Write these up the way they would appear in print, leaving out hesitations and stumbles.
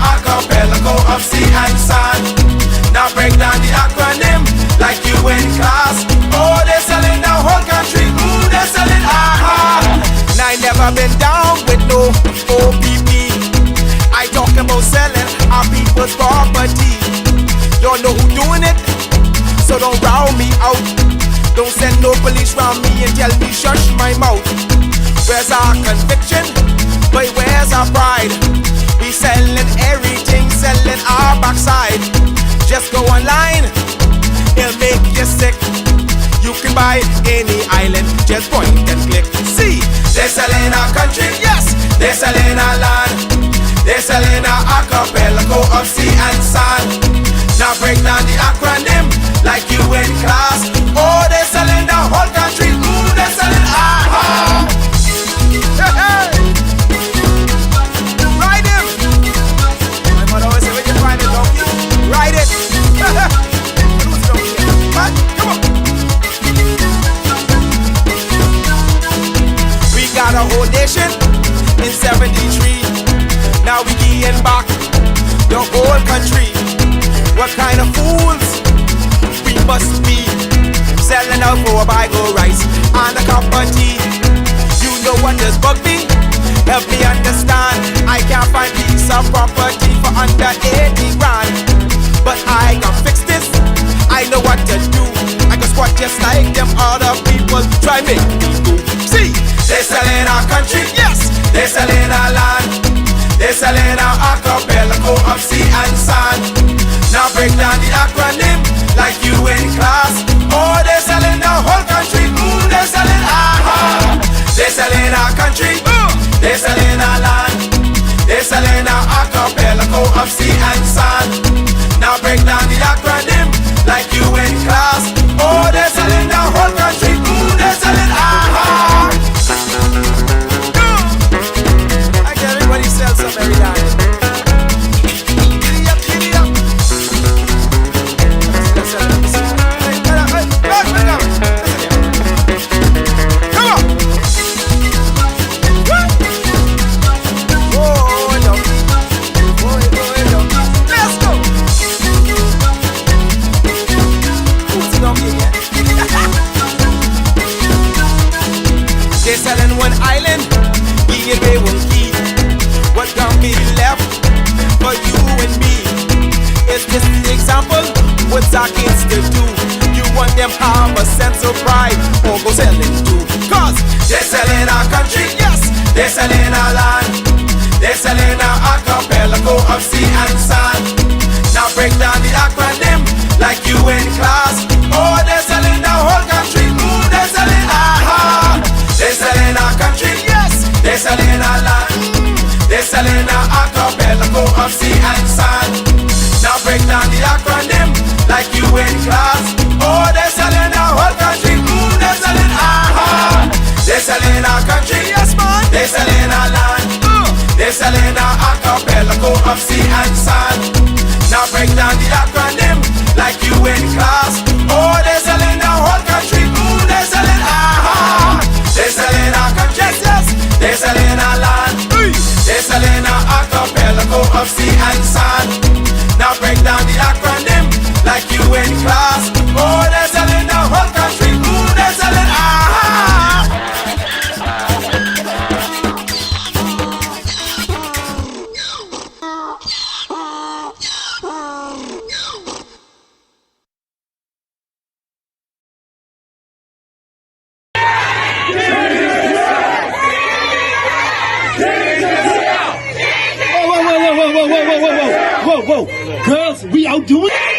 archipelago of sea and sand. Now break down the acronym like you in class. Oh, they're selling the whole country. Ooh, they're selling aha. Now I never been down with no OPP. I talk about selling our people's property. Don't know who doing it, so don't round me out. Don't send no police round me and tell me shush my mouth. Where's our conviction? But where's our pride? We selling everything, selling our backside. Just go online, it'll make you sick. You can buy any island, just point and click. See, they're selling our country, yes, they're selling our land. They're selling our archipelago of sea and sand. Now break down the acronym like you in class. Oh, they're selling the whole country. Ooh, they're selling aha. Hey, hey. Ride him. My mother always say, when you find a donkey, ride it. Lose donkey. Man, come on. We got a whole nation in 73. Now we getting back the whole country. What kind of fools we must be, selling out for a bag of rice and a cup of tea. You know what does bug me? Help me understand. I can't find piece of property for under 80 grand, but I can fix this. I know what to do. I can squat just like them other people try make me do. See, they're selling our country, yes, they're selling our land. They're selling our archipelago of sea and sand. Now break down the acronym like you in class. Oh, they're selling the whole country. Ooh, they're selling aha. They're selling our country. Ooh, they're selling our land. They're selling our archipelago of sea and sand. Now break down the acronym like you in class. Oh, they're selling the whole country. Ooh, they're selling aha. I get everybody sell some every day. They're selling one island, they won't keep. What can be left for you and me? Is this the example? What's our kids to do? You want them have a sense of pride, or go selling too? Cause they're selling our country, yes, they're selling our land. They're selling our archipelago of sea and sand. Now break down the acronym like you in class. Oh, they're selling the whole country. Ooh, they're selling aha. They're selling our country, yes, they're selling our land. They're selling our archipelago of sea and sand. Now break down the acronym like you in class. Oh, they're selling our whole country. Ooh, they're selling aha. They're selling our country, yes man. They're selling our land. They're selling our archipelago of sea and sand. Now break down the acronym like you in class. Oh, they're selling the whole country. Ooh, they're selling aha. They're selling our country, yes, yes. They're selling our land. They're selling our archipelago of sea and sand. Now break down the acronym like you in class. Oh, they're selling the whole country. Ooh, they're selling aha. Whoa, girls, we outdoing it.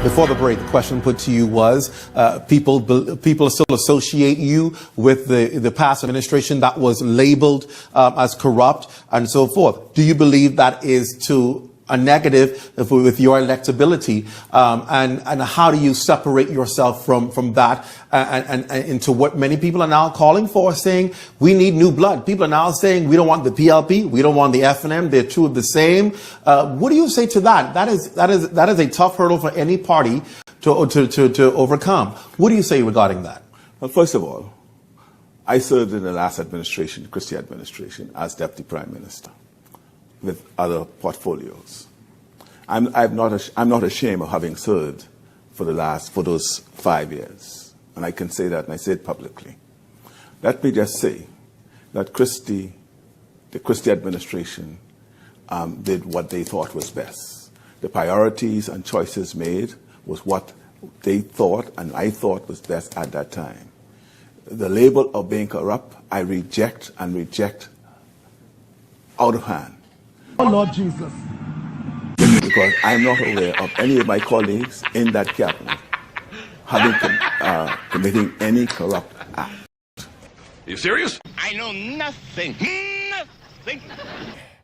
Before the break, the question put to you was, people still associate you with the past administration that was labeled as corrupt and so forth. Do you believe that is to a negative with your electability? And how do you separate yourself from that and into what many people are now calling for, saying we need new blood? People are now saying we don't want the PLP, we don't want the FNM, they're two of the same. What do you say to that? That is a tough hurdle for any party to overcome. What do you say regarding that? Well, first of all, I served in the last administration, the Christie administration, as Deputy Prime Minister, with other portfolios. I'm not ashamed of having served for those 5 years, and I can say that, and I say it publicly. Let me just say that the Christie administration did what they thought was best. The priorities and choices made was what they thought and I thought was best at that time. The label of being corrupt, I reject out of hand. Oh, Lord Jesus. Because I'm not aware of any of my colleagues in that cabinet having committing any corrupt act. Are you serious? I know nothing. Nothing.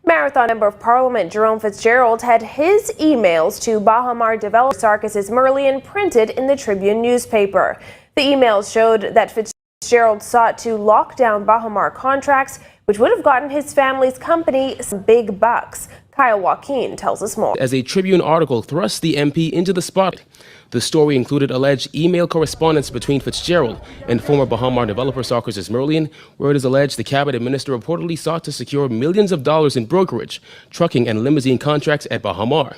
Marathon Member of Parliament Jerome Fitzgerald had his emails to Bahamar developer Sarkis's Merlion printed in the Tribune newspaper. The emails showed that Fitzgerald sought to lock down Bahamar contracts, which would have gotten his family's company some big bucks. Kyle Joaquin tells us more. As a Tribune article thrust the MP into the spotlight, the story included alleged email correspondence between Fitzgerald and former Bahamar developer Sarkis's Merlion, where it is alleged the cabinet minister reportedly sought to secure millions of dollars in brokerage, trucking, and limousine contracts at Bahamar.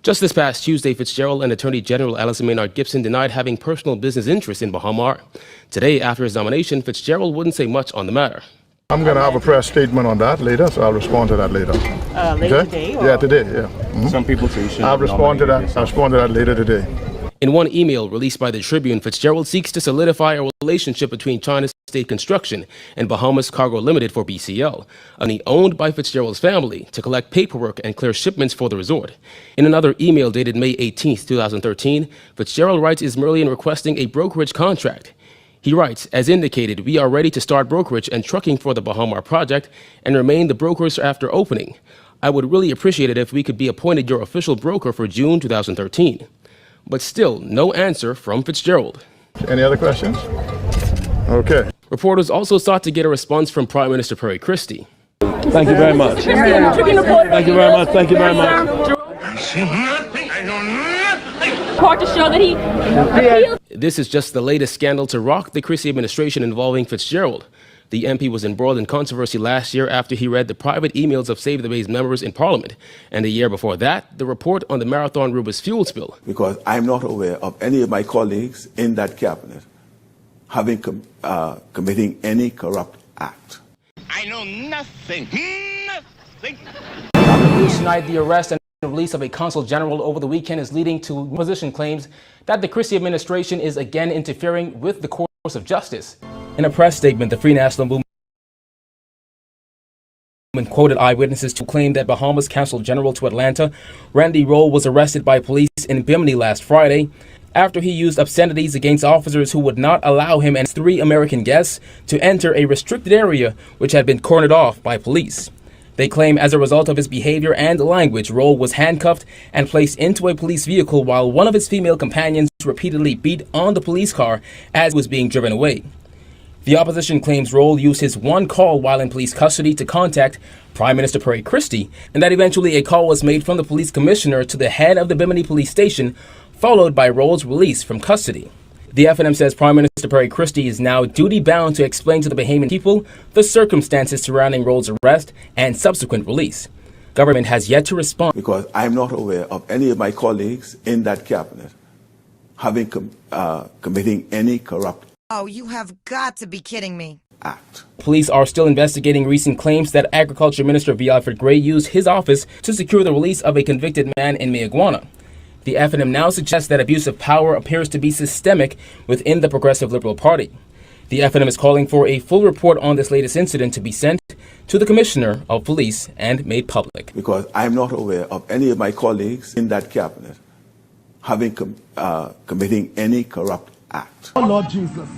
Just this past Tuesday, Fitzgerald and Attorney General Alison Maynard Gibson denied having personal business interests in Bahamar. Today, after his nomination, Fitzgerald wouldn't say much on the matter. I'm going to have a press statement on that later, so I'll respond to that later. Later today? Or? Yeah, today, yeah. Mm-hmm. Some people say you should. I'll respond to that later today. In one email released by the Tribune, Fitzgerald seeks to solidify a relationship between China State Construction and Bahamas Cargo Limited for BCL, a company owned by Fitzgerald's family, to collect paperwork and clear shipments for the resort. In another email dated May 18, 2013, Fitzgerald writes is Merlion requesting a brokerage contract. He writes, as indicated, we are ready to start brokerage and trucking for the Bahamar project and remain the brokers after opening. I would really appreciate it if we could be appointed your official broker for June 2013. But still, no answer from Fitzgerald. Any other questions? Okay. Reporters also sought to get a response from Prime Minister Perry Christie. Thank you very much. Thank you very much. Thank you very much. I see nothing. I know nothing. Report to show that he This is just the latest scandal to rock the Christie administration involving Fitzgerald. The MP was embroiled in controversy last year after he read the private emails of Save the Bay's members in Parliament. And a year before that, the report on the Marathon Rubis fuel spill. Because I'm not aware of any of my colleagues in that cabinet having committing any corrupt act. I know nothing. Nothing. Police denied the arrest and release of a consul general over the weekend is leading to opposition claims that the Christie administration is again interfering with the course of justice. In a press statement, the Free National Movement quoted eyewitnesses to claim that Bahamas Consul General to Atlanta, Randy Roll, was arrested by police in Bimini last Friday after he used obscenities against officers who would not allow him and 3 American guests to enter a restricted area which had been cornered off by police. They claim as a result of his behavior and language, Roll was handcuffed and placed into a police vehicle while one of his female companions repeatedly beat on the police car as it was being driven away. The opposition claims Roll used his one call while in police custody to contact Prime Minister Perry Christie, and that eventually a call was made from the police commissioner to the head of the Bimini police station, followed by Roll's release from custody. The FNM says Prime Minister Perry Christie is now duty-bound to explain to the Bahamian people the circumstances surrounding Roll's arrest and subsequent release. Government has yet to respond. Because I'm not aware of any of my colleagues in that cabinet committing any corrupt Oh, you have got to be kidding me. act. Police are still investigating recent claims that Agriculture Minister V. Alfred Gray used his office to secure the release of a convicted man in Mayaguana. The FNM now suggests that abuse of power appears to be systemic within the Progressive Liberal Party. The FNM is calling for a full report on this latest incident to be sent to the Commissioner of Police and made public. Because I'm not aware of any of my colleagues in that cabinet committing any corrupt act. Oh, Lord Jesus.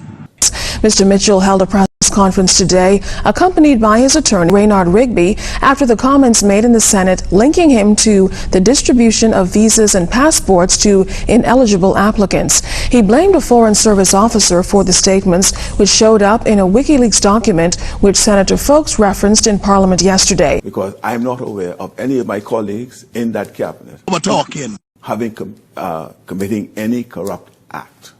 Mr. Mitchell held a press conference today, accompanied by his attorney, Raynard Rigby, after the comments made in the Senate linking him to the distribution of visas and passports to ineligible applicants. He blamed a Foreign Service officer for the statements, which showed up in a WikiLeaks document which Senator Folks referenced in Parliament yesterday. Because I'm not aware of any of my colleagues in that cabinet committing any corrupt act.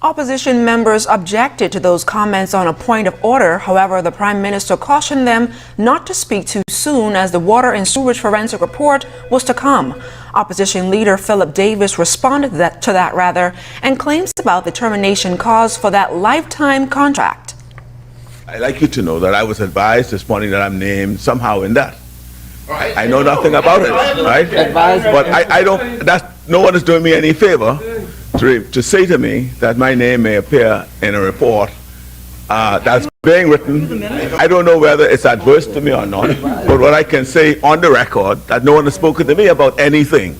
Opposition members objected to those comments on a point of order. However, the Prime Minister cautioned them not to speak too soon as the water and sewage forensic report was to come. Opposition leader Philip Davis responded to that and claims about the termination cause for that lifetime contract. I'd like you to know that I was advised this morning that I'm named somehow in that. I know nothing about it, right? But I don't, no one is doing me any favor to say to me that my name may appear in a report that's being written. I don't know whether it's adverse to me or not, but what I can say on the record, that no one has spoken to me about anything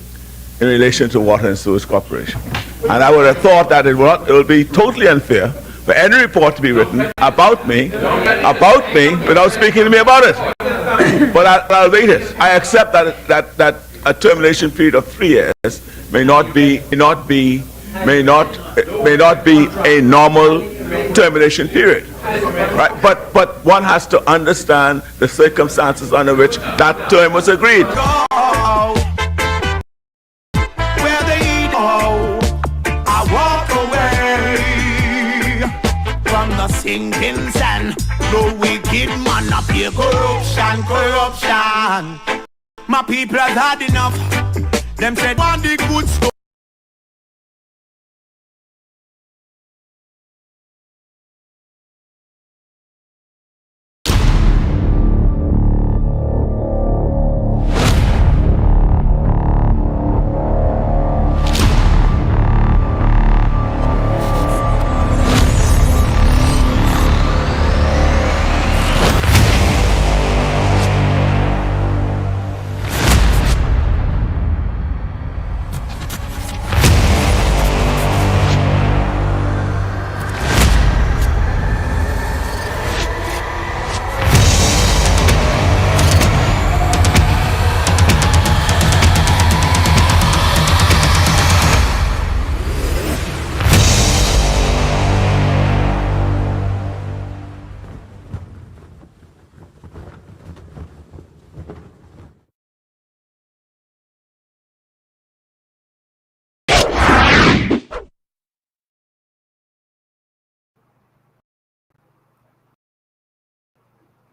in relation to Water and Sewage Corporation. And I would have thought that it will be totally unfair for any report to be written about me without speaking to me about it. But I'll wait it. I accept that a termination period of 3 years may not be a normal termination period, right? But one has to understand the circumstances under which that term was agreed. Sinking sand, no wicked man up here. Corruption. My people have had enough. Them said want the good stuff.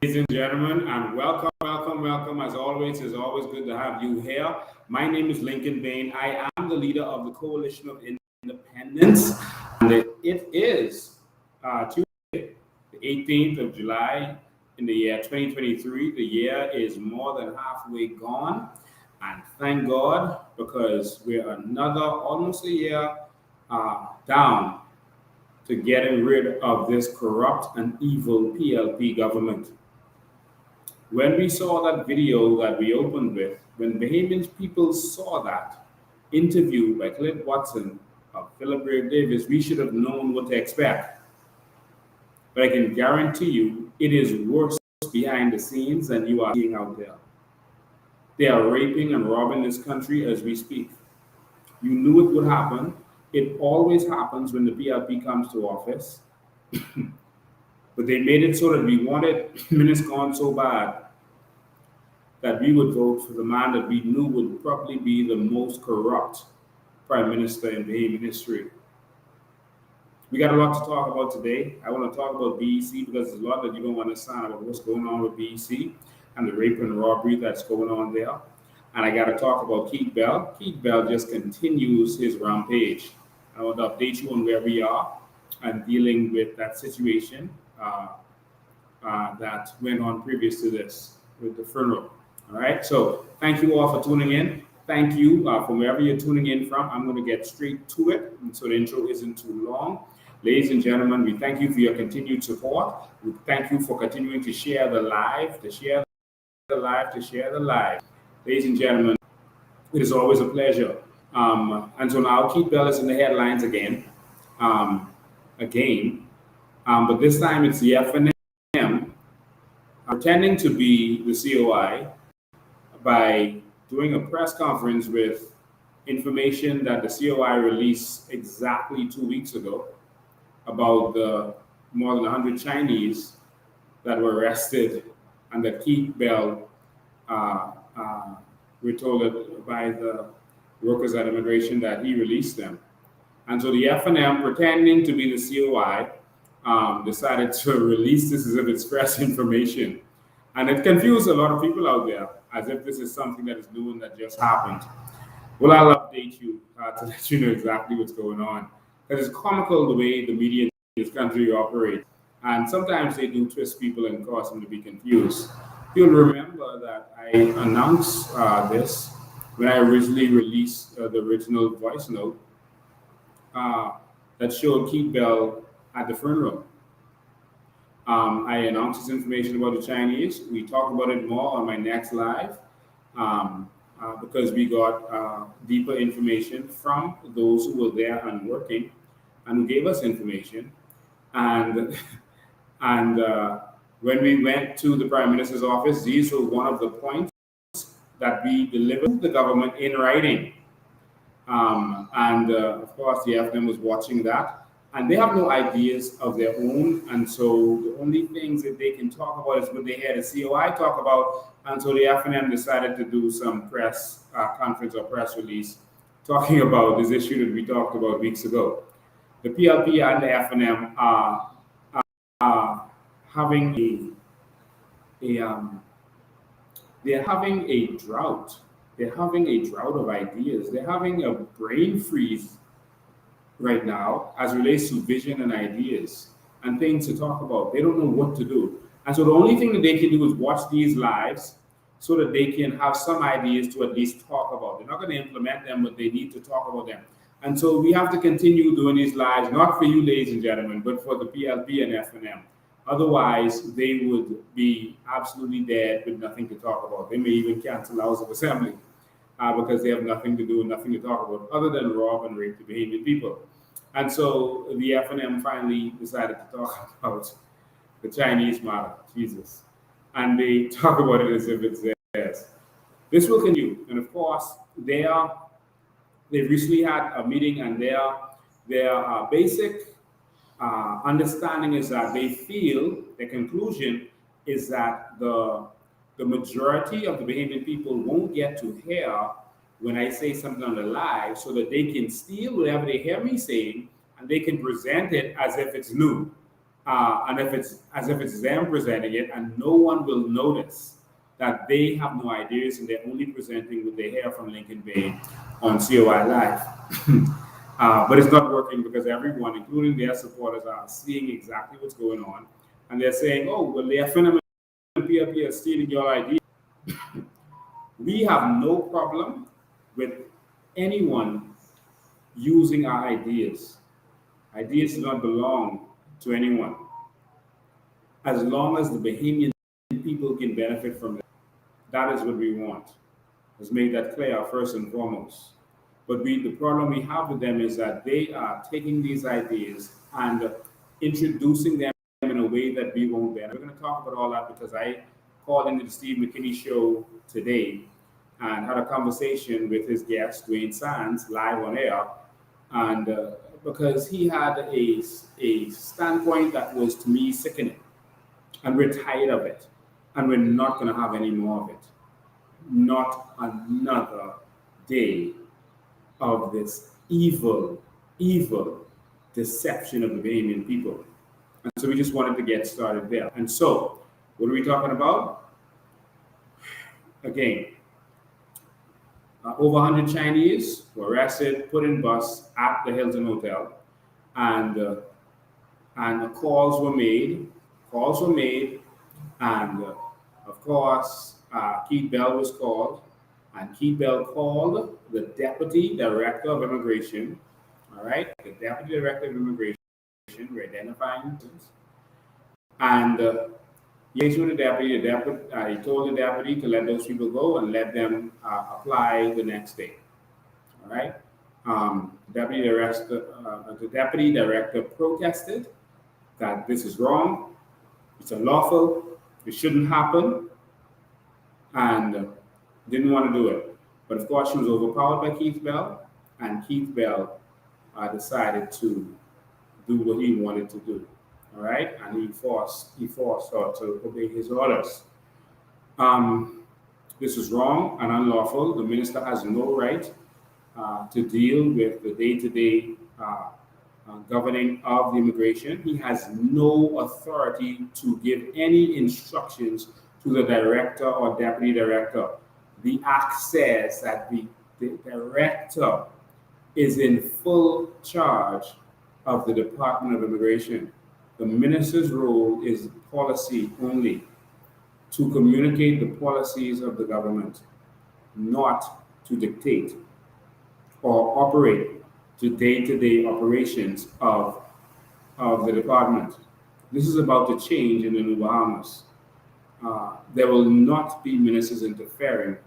Ladies and gentlemen, and welcome. As always, it's always good to have you here. My name is Lincoln Bain. I am the leader of the Coalition of Independence, and it is Tuesday, the 18th of July in the year 2023. The year is more than halfway gone, and thank God, because we're almost a year down to getting rid of this corrupt and evil PLP government. When we saw that video that we opened with, when Bahamian people saw that interview by Clint Watson of Philip Davis, we should have known what to expect. But I can guarantee you, it is worse behind the scenes than you are seeing out there. They are raping and robbing this country as we speak. You knew it would happen. It always happens when the PLP comes to office. But they made it so that we wanted minutes gone so bad that we would vote for the man that we knew would probably be the most corrupt prime minister in Bahamian history. We got a lot to talk about today. I want to talk about BEC because there's a lot that you don't understand about what's going on with BEC and the rape and robbery that's going on there. And I got to talk about Keith Bell. Keith Bell just continues his rampage. I want to update you on where we are and dealing with that situation that went on previous to this with the funeral. All right. So thank you all for tuning in. Thank you from wherever you're tuning in from. I'm going to get straight to it, and so the intro isn't too long. Ladies and gentlemen, we thank you for your continued support. We thank you for continuing to share the live, to share the live, to share the live. Ladies and gentlemen, it is always a pleasure. And so now Keith Bell is in the headlines again, but this time it's the FNM pretending to be the COI by doing a press conference with information that the COI released exactly 2 weeks ago about the more than 100 Chinese that were arrested and that Keith Bell we're told that by the workers at immigration that he released them. And so the FNM, pretending to be the COI, decided to release this as if it's fresh information. And it confused a lot of people out there as if this is something that is new and that just happened. Well, I'll update you to let you know exactly what's going on. Because it's comical the way the media in this country operate. And sometimes they do twist people and cause them to be confused. You'll remember that I announced this when I originally released the original voice note that showed Keith Bell at the funeral. I announced this information about the Chinese. We talk about it more on my next live because we got deeper information from those who were there and working and who gave us information. And when we went to the Prime Minister's office, these were one of the points that we delivered to the government in writing. Of course, the FNM was watching that. And they have no ideas of their own. And so the only things that they can talk about is what they had a COI talk about. And so the FNM decided to do some press conference or press release talking about this issue that we talked about weeks ago. The PLP and the FNM are having they're having a drought. They're having a drought of ideas. They're having a brain freeze right now as relates to vision and ideas and things to talk about. They don't know what to do. And so the only thing that they can do is watch these lives so that they can have some ideas to at least talk about. They're not going to implement them, but they need to talk about them. And so we have to continue doing these lives, not for you, ladies and gentlemen, but for the PLP and FNM. Otherwise, they would be absolutely dead with nothing to talk about. They may even cancel House of Assembly because they have nothing to do and nothing to talk about other than rob and rape the Bahamian people. And so the FNM finally decided to talk about the Chinese matter, Jesus. And they talk about it as if it's theirs. This will continue. And of course, they recently had a meeting, and their basic understanding is that they feel, the conclusion is that the majority of the Bahamian people won't get to hear when I say something on the live, so that they can steal whatever they hear me saying and they can present it as if it's new. And if it's as if it's them presenting it, and no one will notice that they have no ideas and they're only presenting what they hear from Lincoln Bay on COI Live. But it's not working because everyone, including their supporters, are seeing exactly what's going on. And they're saying, oh, well, the FNM and PLP are stealing your ideas. We have no problem with anyone using our ideas. Ideas do not belong to anyone. As long as the Bahamian people can benefit from it, that is what we want. Let's make that clear first and foremost. But the problem we have with them is that they are taking these ideas and introducing them in a way that we won't benefit. We're going to talk about all that because I called into the Steve McKinney show today and had a conversation with his guest, Dwayne Sands, live on air. And because he had a standpoint that was, to me, sickening. And we're tired of it. And we're not going to have any more of it. Not another day of this evil deception of the Bahamian people. And so we just wanted to get started there. And so, what are we talking about? Again, over 100 Chinese were arrested, put in bus at the Hilton Hotel, and calls were made. And of course, Keith Bell was called, and Keith Bell called the Deputy Director of Immigration. All right, the Deputy Director of Immigration, we're identifying, and he told the deputy, he told the deputy to let those people go and let them apply the next day. All right. The deputy director protested that this is wrong, it's unlawful, it shouldn't happen, and didn't want to do it. But of course, she was overpowered by Keith Bell, and Keith Bell decided to do what he wanted to do. All right, and he forced her to obey his orders. This is wrong and unlawful. The minister has no right to deal with the day-to-day governing of the immigration. He has no authority to give any instructions to the director or deputy director. The act says that the director is in full charge of the Department of Immigration. The minister's role is policy only, to communicate the policies of the government, not to dictate or operate the day-to-day operations of the department. This is about to change in the New Bahamas. There will not be ministers interfering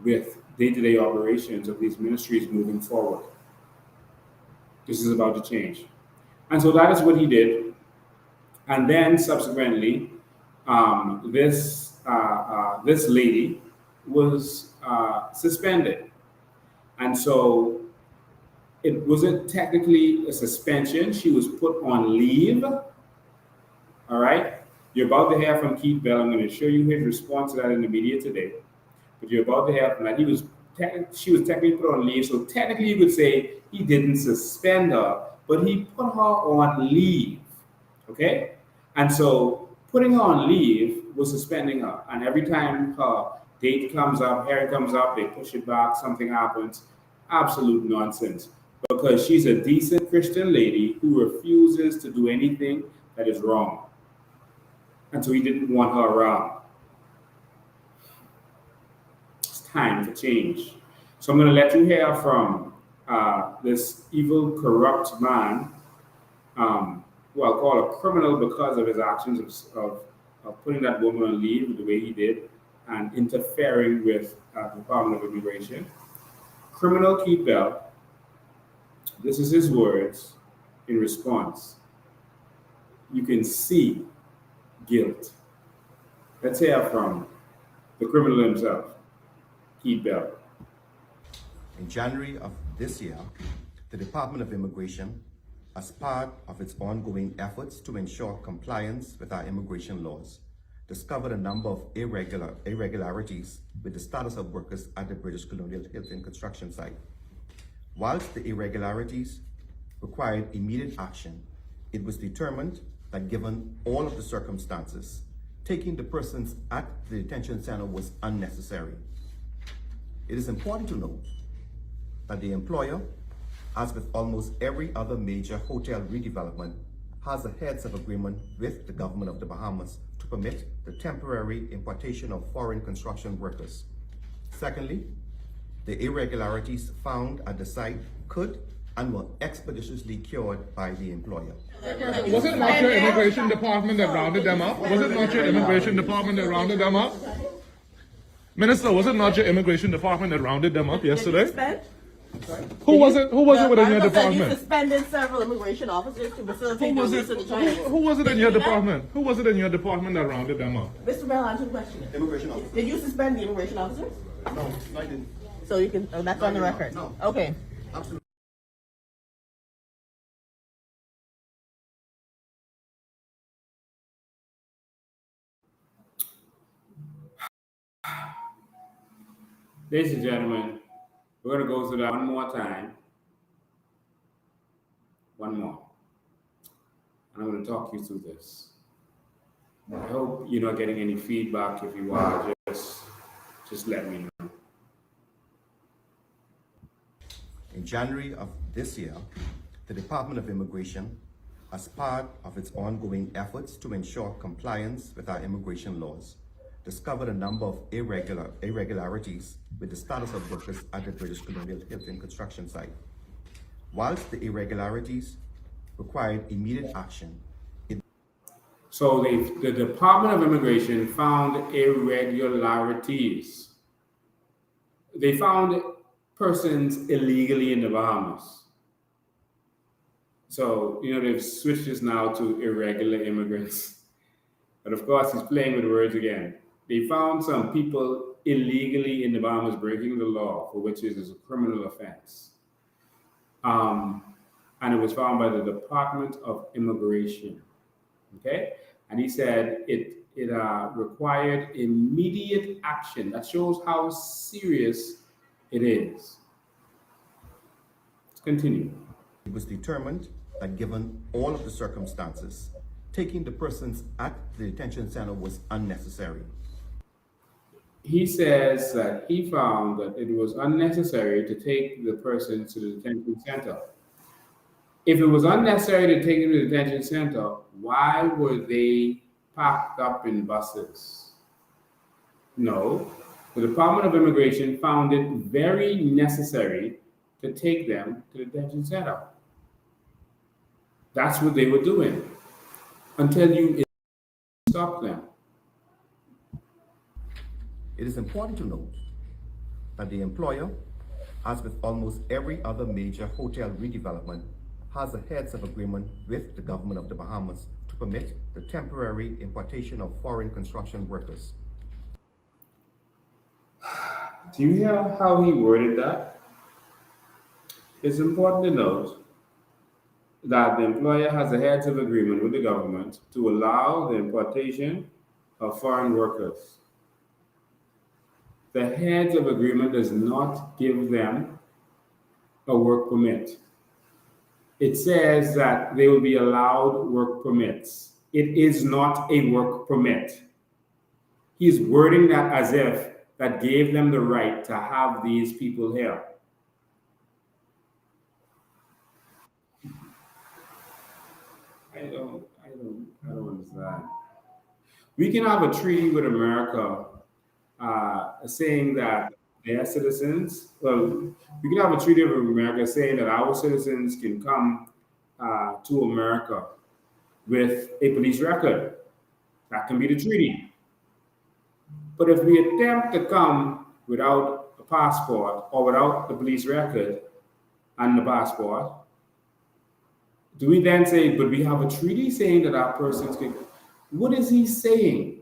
with day-to-day operations of these ministries moving forward. This is about to change. And so that is what he did. And then subsequently, this lady was suspended. And so it wasn't technically a suspension. She was put on leave. All right. You're about to hear from Keith Bell. I'm going to show you his response to that in the media today. But you're about to hear from that. She was technically put on leave. So technically you could say he didn't suspend her, but he put her on leave. Okay? And so putting her on leave was suspending her. And every time her date comes up, hearing comes up, they push it back, something happens. Absolute nonsense. Because she's a decent Christian lady who refuses to do anything that is wrong. And so he didn't want her around. It's time for change. So I'm going to let you hear from this evil, corrupt man, who I'll call a criminal because of his actions of putting that woman on leave the way he did and interfering with the Department of Immigration. Criminal Keith Bell. This is his words in response. You can see guilt. Let's hear from the criminal himself, Keith Bell. In January of this year, the Department of Immigration, as part of its ongoing efforts to ensure compliance with our immigration laws, discovered a number of irregularities with the status of workers at the British Colonial Hilton construction site. Whilst the irregularities required immediate action, it was determined that given all of the circumstances, taking the persons at the detention center was unnecessary. It is important to note that the employer, as with almost every other major hotel redevelopment, has a heads-up agreement with the government of the Bahamas to permit the temporary importation of foreign construction workers. Secondly, the irregularities found at the site could and were expeditiously cured by the employer. Was it not your immigration department that rounded them up? Was it not your immigration department that rounded them up? Minister, was it not your immigration department that rounded them up yesterday? Who was it within your department? You suspended several immigration officers to facilitate the release of the Chinese. Who was it in your department? Who was it in your department that rounded them up? Mr. Bell, answer the question. Immigration officers. Did you suspend the immigration officers? No, I didn't. So you can, that's on the record? No. Okay. Absolutely. Ladies and gentlemen, we're going to go through that one more time. One more. And I'm going to talk you through this. I hope you're not getting any feedback. If you are, just let me know. In January of this year, the Department of Immigration, as part of its ongoing efforts to ensure compliance with our immigration laws, discovered a number of irregularities with the status of workers at the British Colonial Hilton construction site. Whilst the irregularities required immediate action, So the Department of Immigration found irregularities. They found persons illegally in the Bahamas. So, they've switched this now to irregular immigrants. But of course, he's playing with words again. They found some people illegally in the Bahamas breaking the law, for which it is a criminal offense. And it was found by the Department of Immigration. Okay? And he said it required immediate action. That shows how serious it is. Let's continue. It was determined that given all of the circumstances, taking the persons at the detention center was unnecessary. He says that he found that it was unnecessary to take the persons to the detention center. If it was unnecessary to take them to the detention center, why were they packed up in buses? No, the Department of Immigration found it very necessary to take them to the detention center. That's what they were doing until you stop them. It is important to note that the employer, as with almost every other major hotel redevelopment, has a heads of agreement with the government of the Bahamas to permit the temporary importation of foreign construction workers. Do you hear how he worded that? It's important to note that the employer has a heads of agreement with the government to allow the importation of foreign workers. The heads of agreement does not give them a work permit. It says that they will be allowed work permits. It is not a work permit. He's wording that as if that gave them the right to have these people here. I don't understand. We can have a treaty with America saying that their citizens, we can have a treaty with America saying that our citizens can come to America with a police record. That can be the treaty. But if we attempt to come without a passport or without the police record and the passport, do we then say, but we have a treaty saying that our persons can? What is he saying?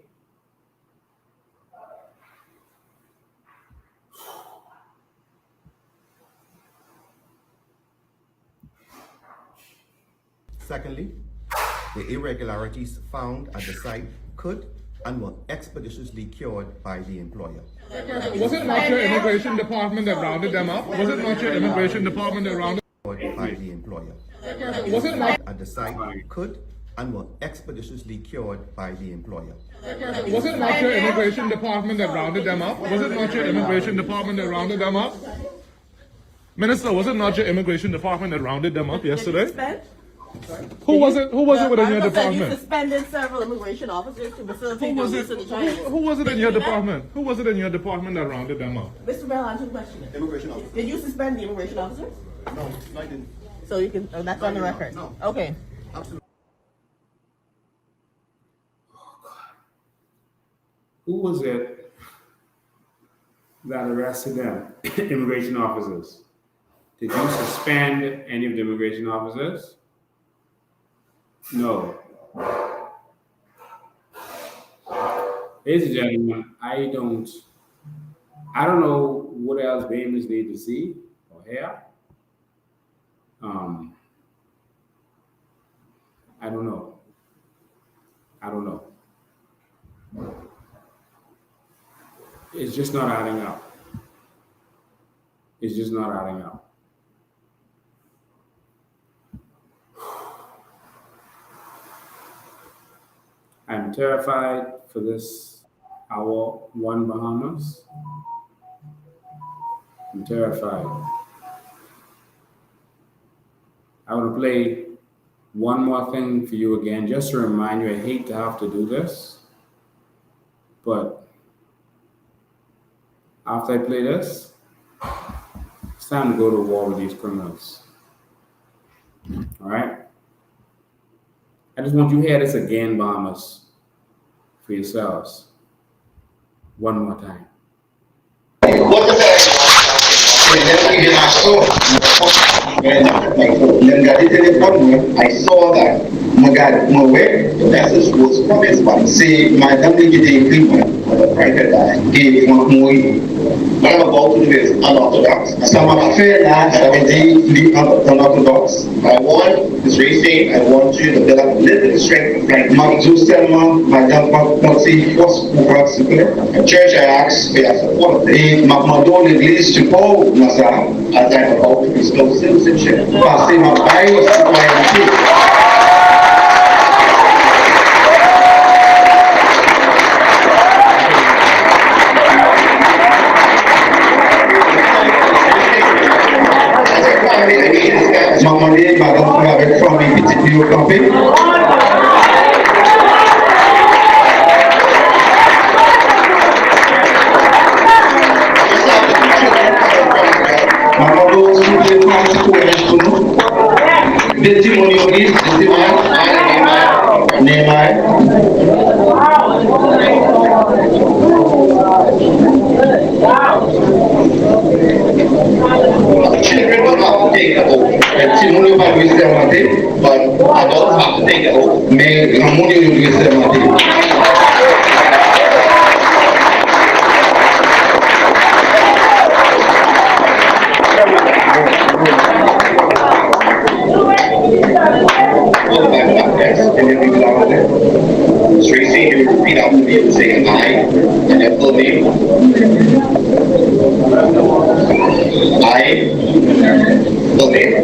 Secondly, the irregularities found at the site could and were expeditiously cured by the employer. Was it not your immigration department that rounded them up? Was it not your immigration department that rounded by the employer? Was it not at the site could and were expeditiously cured by the employer? Was it not your immigration department that rounded them up? Was it not your immigration department that rounded them up? Minister, was it not your immigration department that rounded them up yesterday? Who was it within your department? You suspended several immigration officers to facilitate the release of the Chinese. Who was it in your department? Who was it in your department that rounded them up? Mr. Bell, answer the question. Immigration officers. Did you suspend the immigration officers? No, I didn't. So you can, that's on the record? No. Okay. Absolutely. Who was it that arrested them? Immigration officers. Did you suspend any of the immigration officers? No. Ladies and gentlemen, I don't know what else babies need to see or hear. I don't know. It's just not adding up. It's just not adding up. I'm terrified for this, our one Bahamas. I'm terrified. I want to play one more thing for you again, just to remind you. I hate to have to do this, but after I play this, it's time to go to war with these criminals. All right? I just want you to hear this again, Bahamas, for yourselves. One more time. I saw that my message was promised, but say my WGD treatment right gave more. What I'm about to do is unorthodox. Some of my fair lads are indeed unorthodox. I want this racing, I want you to build up a little bit of strength. Like Mark Zustelman, my dad, Marty, a church I asked for your support. My don't release to Paul Nasa as I'm about to bestow citizenship. Passing my Bible to my Maman, madame, avec famille, petite vie au campé. Maman, vous pouvez prendre pour nous. Des témoignages, children will have to take the oath. Testimony va lui sermenter, but adults have to take the oath. Mais la monnaie lui sermenter. Tracy, you repeat after me and say I, and then full name. I, full name.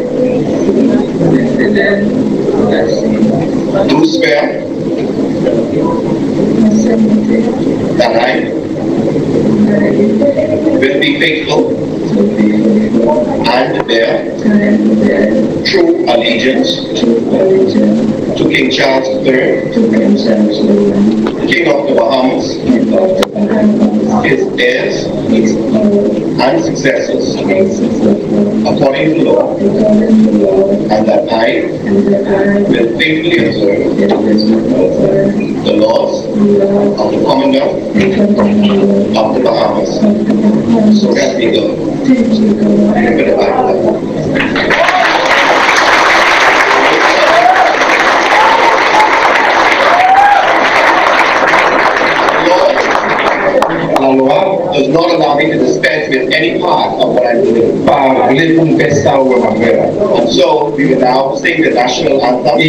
Do swear that I will be faithful and bear true allegiance to King Charles III, King of the Bahamas, his heirs and successors, according to law, and that I will faithfully observe the laws of the Commonwealth of the Bahamas. So help me God. Remember the Bible. La loi does not allow me to dispense with any part of what I'm doing. And so we will now sing the national anthem.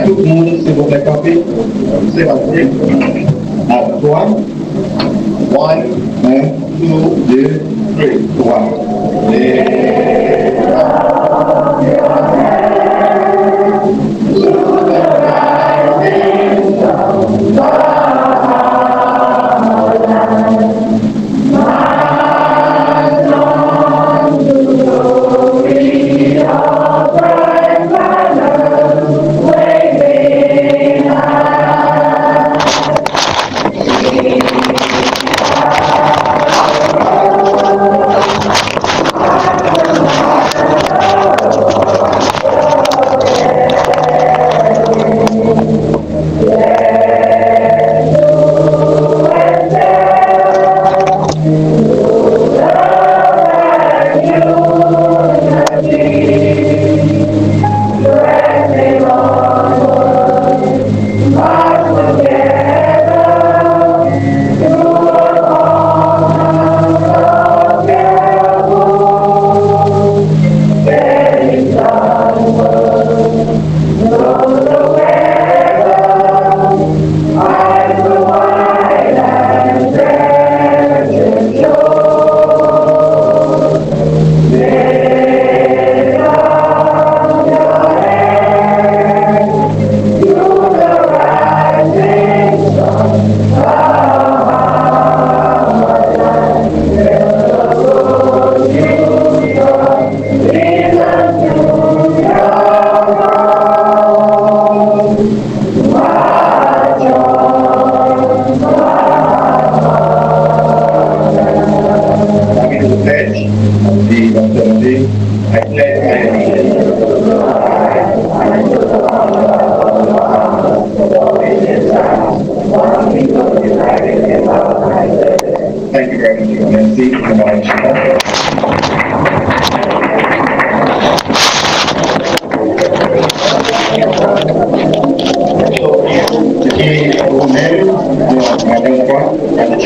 Tout le monde, s'il vous plaît, café. C'est parti. One, two, three.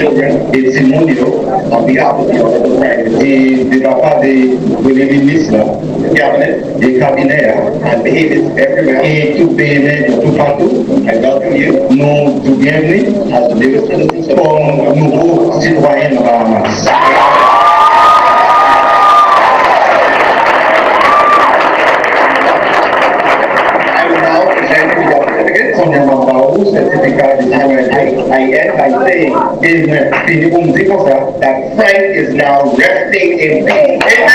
children de testimonio on behalf of the Honorable Prime de la part de ministre, cabinet, de cabinet, and behaviors everywhere. Et tout pays, tout partout, et dans tout lieu, nous tout bienvenue à ce développement comme nouveaux citoyens de Bahamas. Certificate I end by saying that Frank is now resting in peace.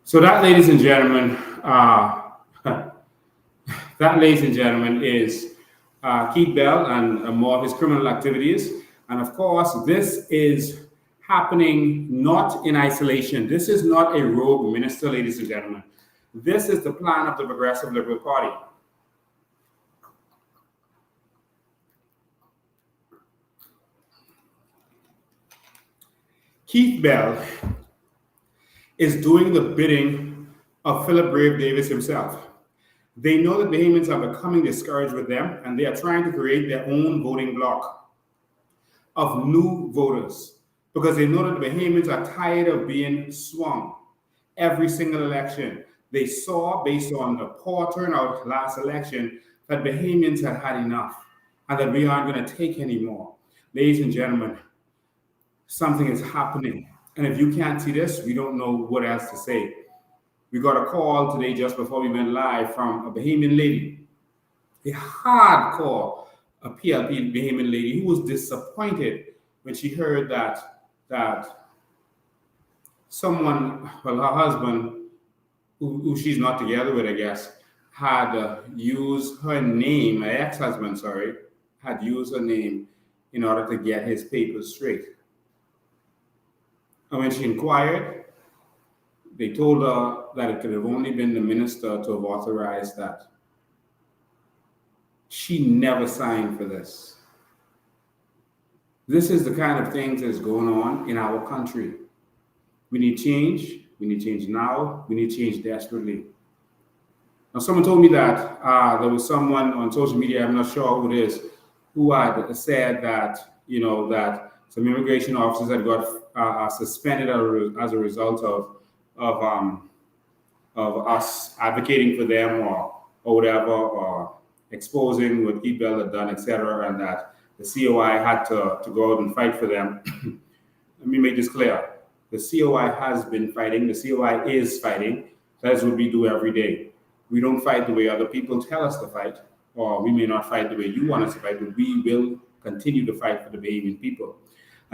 So that, ladies and gentlemen, is Keith Bell and more of his criminal activities. And of course, this is happening not in isolation. This is not a rogue minister, ladies and gentlemen. This is the plan of the Progressive Liberal Party. Keith Bell is doing the bidding of Philip Brave Davis himself. They know that Bahamians are becoming discouraged with them, and they are trying to create their own voting bloc of new voters because they know that the Bahamians are tired of being swung every single election. They saw, based on the poor turnout last election, that Bahamians had had enough and that we aren't going to take anymore. Ladies and gentlemen, something is happening. And if you can't see this, we don't know what else to say. We got a call today just before we went live from a Bahamian lady, a hardcore PLP Bahamian lady who was disappointed when she heard that someone, well, her husband, who she's not together with, I guess, had used her name, her ex-husband, sorry, had used her name in order to get his papers straight. And when she inquired, they told her that it could have only been the minister to have authorized that. She never signed for this. This is the kind of things that's going on in our country. We need change. We need change now. We need change desperately. Now, someone told me that there was someone on social media, I'm not sure who it is, who had said that, that some immigration officers had got suspended as a result of us advocating for them or whatever, or exposing what Keith Bell had done, etc., and that the COI had to go out and fight for them. Let me make this clear. The COI has been fighting. The COI is fighting. That's what we do every day. We don't fight the way other people tell us to fight, or we may not fight the way you want us to fight, but we will continue to fight for the Bahamian people.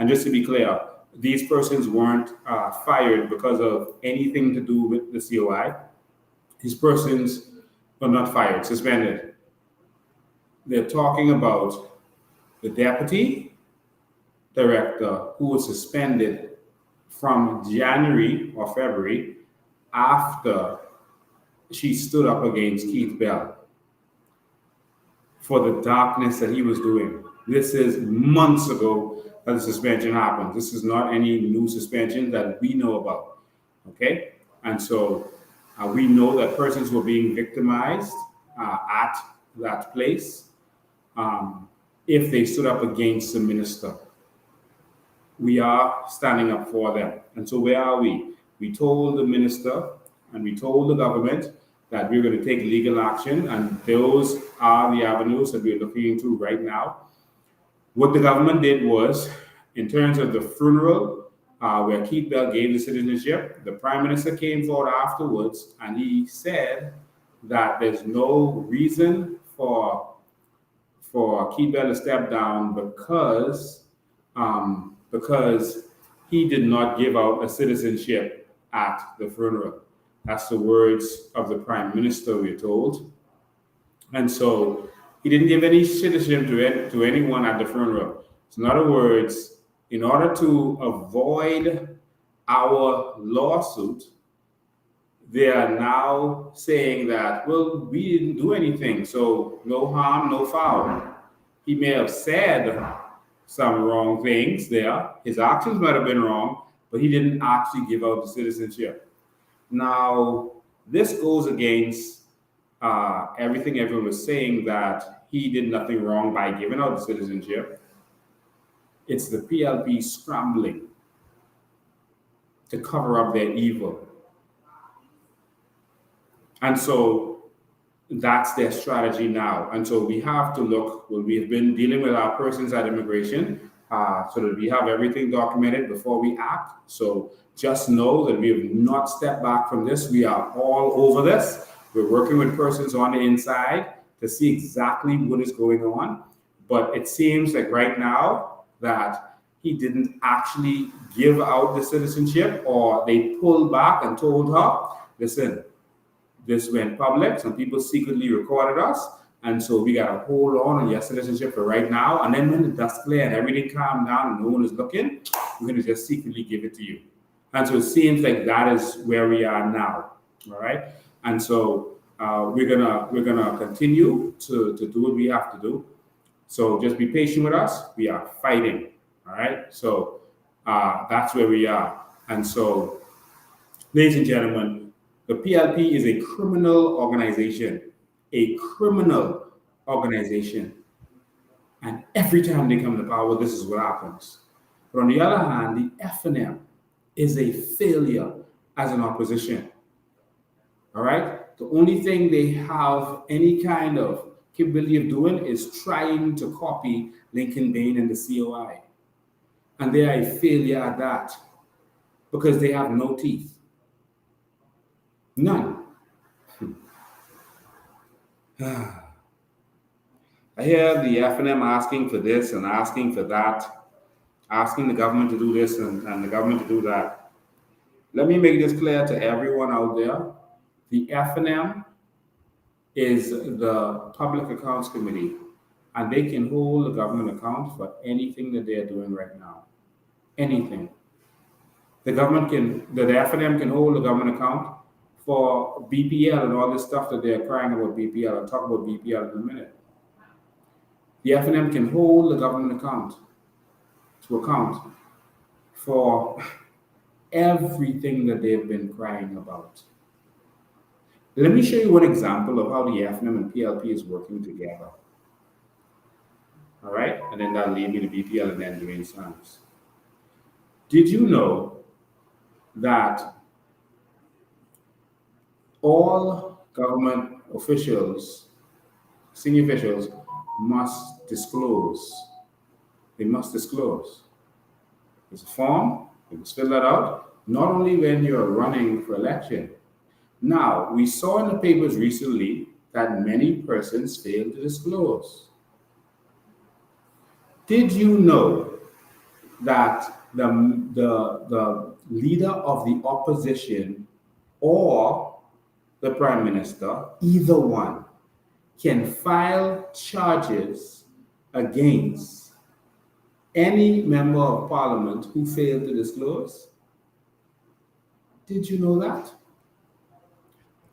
And just to be clear, these persons weren't fired because of anything to do with the COI. These persons were not fired, suspended. They're talking about the deputy director who was suspended from January or February after she stood up against Keith Bell for the darkness that he was doing. This is months ago that the suspension happened. This is not any new suspension that we know about, okay? And so we know that persons were being victimized at that place. if they stood up against the minister. We are standing up for them. And so where are we? We told the minister and we told the government that we're going to take legal action, and those are the avenues that we're looking into right now. What the government did was, in terms of the funeral, where Keith Bell gave the citizenship, the prime minister came forward afterwards and he said that there's no reason for Keith Bell to step down because he did not give out a citizenship at the funeral. That's the words of the prime minister, we're told. And so he didn't give any citizenship to anyone at the funeral. So in other words, in order to avoid our lawsuit, they are now saying that, well, we didn't do anything, so no harm, no foul. He may have said some wrong things there. His actions might have been wrong, but he didn't actually give out the citizenship. Now, this goes against everything everyone was saying, that he did nothing wrong by giving out the citizenship. It's the PLP scrambling to cover up their evil. And so that's their strategy now. And so we have to look, well, we have been dealing with our persons at immigration so that we have everything documented before we act. So just know that we have not stepped back from this. We are all over this. We're working with persons on the inside to see exactly what is going on. But it seems like right now that he didn't actually give out the citizenship, or they pulled back and told her, listen, this went public. Some people secretly recorded us. And so we got to hold on your citizenship for right now. And then when the dust clear and everything calmed down and no one is looking, we're going to just secretly give it to you. And so it seems like that is where we are now. All right. And so we're gonna continue to do what we have to do. So just be patient with us. We are fighting. All right. So that's where we are. And so, ladies and gentlemen, the PLP is a criminal organization. A criminal organization. And every time they come to power, this is what happens. But on the other hand, the FNM is a failure as an opposition. All right? The only thing they have any kind of capability of doing is trying to copy Lincoln Bain and the COI. And they are a failure at that because they have no teeth. None. I hear the FNM asking for this and asking for that, asking the government to do this and the government to do that. Let me make this clear to everyone out there. The FNM is the Public Accounts Committee, and they can hold the government account for anything that they're doing right now. Anything. The FNM can hold the government account for BPL and all this stuff that they're crying about BPL. I'll talk about BPL in a minute. The FNM can hold the government account for everything that they've been crying about. Let me show you one example of how the FNM and PLP is working together. All right? And then that'll lead me to BPL and then Dwayne Sams. Did you know that all government officials, senior officials, must disclose? They must disclose. There's a form, you must fill that out, not only when you're running for election. Now, we saw in the papers recently that many persons failed to disclose. Did you know that the leader of the opposition or the prime minister, either one, can file charges against any member of parliament who failed to disclose? Did you know that?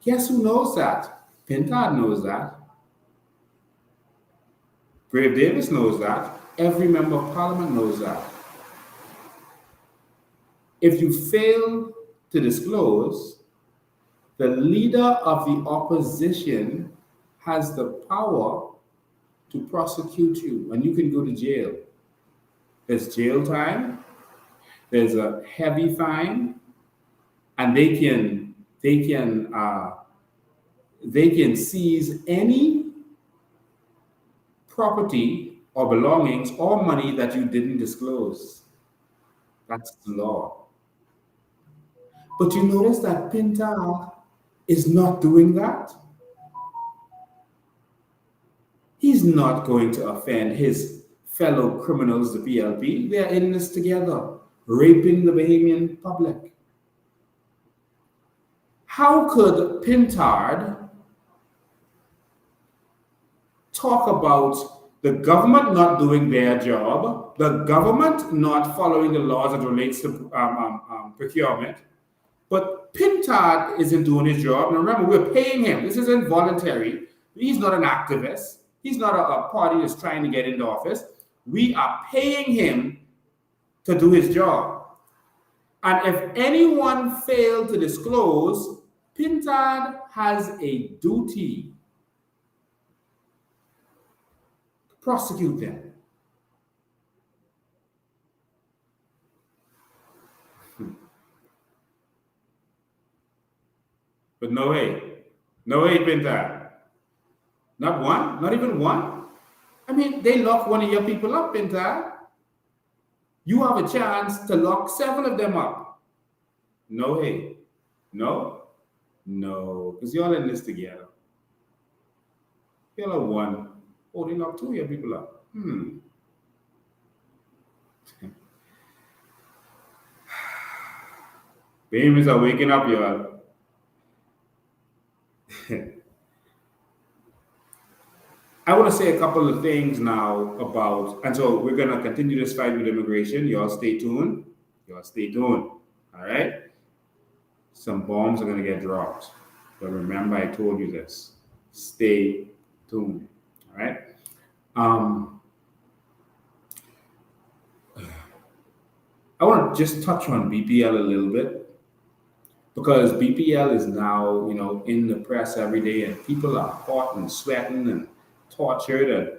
Guess who knows that? Pintard knows that. Brave Davis knows that. Every member of parliament knows that. If you fail to disclose, the leader of the opposition has the power to prosecute you, and you can go to jail. There's jail time, there's a heavy fine, and they can seize any property or belongings or money that you didn't disclose. That's the law. But you notice that Pintar is not doing that. He's not going to offend his fellow criminals, the PLP. They're in this together, raping the Bahamian public. How could Pintard talk about the government not doing their job, the government not following the laws that relates to procurement, but Pintard isn't doing his job? And remember, we're paying him. This isn't voluntary. He's not an activist. He's not a party that's trying to get into office. We are paying him to do his job. And if anyone failed to disclose, Pintard has a duty to prosecute them. But no way, Pintard. Not one, not even one. I mean, they lock one of your people up, Pintard. You have a chance to lock 7 of them up. No way. No, because you're all in this together. You're all one. Oh, they lock 2 of your people up. Babies are waking up, y'all. I want to say a couple of things now about, and so we're going to continue this fight with immigration. Y'all stay tuned. All right? Some bombs are going to get dropped. But remember, I told you this. Stay tuned. All right? I want to just touch on BPL a little bit, because BPL is now, in the press every day, and people are hot and sweating and tortured, and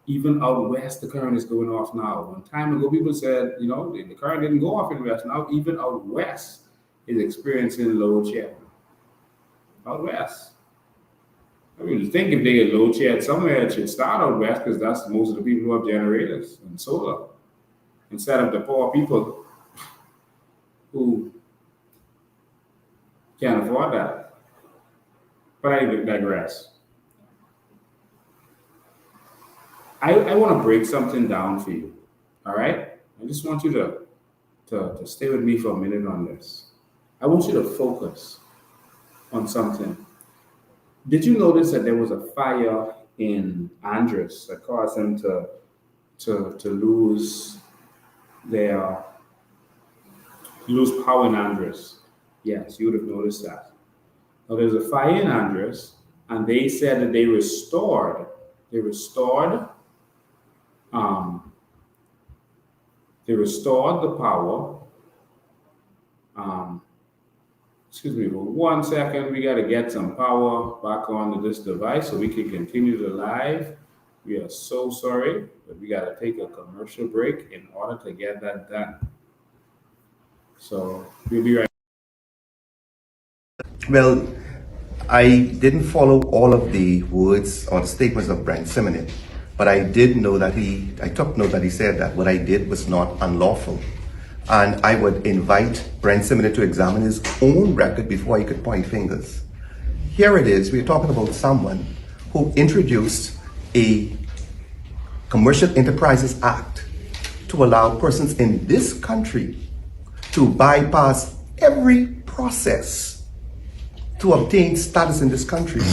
even out west, the current is going off now. One time ago, people said, the current didn't go off in the west. Now, even out west is experiencing load shedding. Out west. I mean, you think if they get load shed somewhere, it should start out west, because that's most of the people who have generators and solar, instead of the poor people who can't afford that. But I digress. I want to break something down for you, all right? I just want you to stay with me for a minute on this. I want you to focus on something. Did you notice that there was a fire in Andros that caused them to lose power in Andros? Yes, you would have noticed that. Now, there's a fire in Andros, and they said that they restored the power. Excuse me for 1 second. We got to get some power back onto this device so we can continue the live. We are so sorry, but we got to take a commercial break in order to get that done. So we'll be right back. Well, I didn't follow all of the words or the statements of Brent Simonet, but I took note that he said that what I did was not unlawful. And I would invite Brent Simonet to examine his own record before he could point fingers. Here it is, we're talking about someone who introduced a Commercial Enterprises Act to allow persons in this country to bypass every process to obtain status in this country.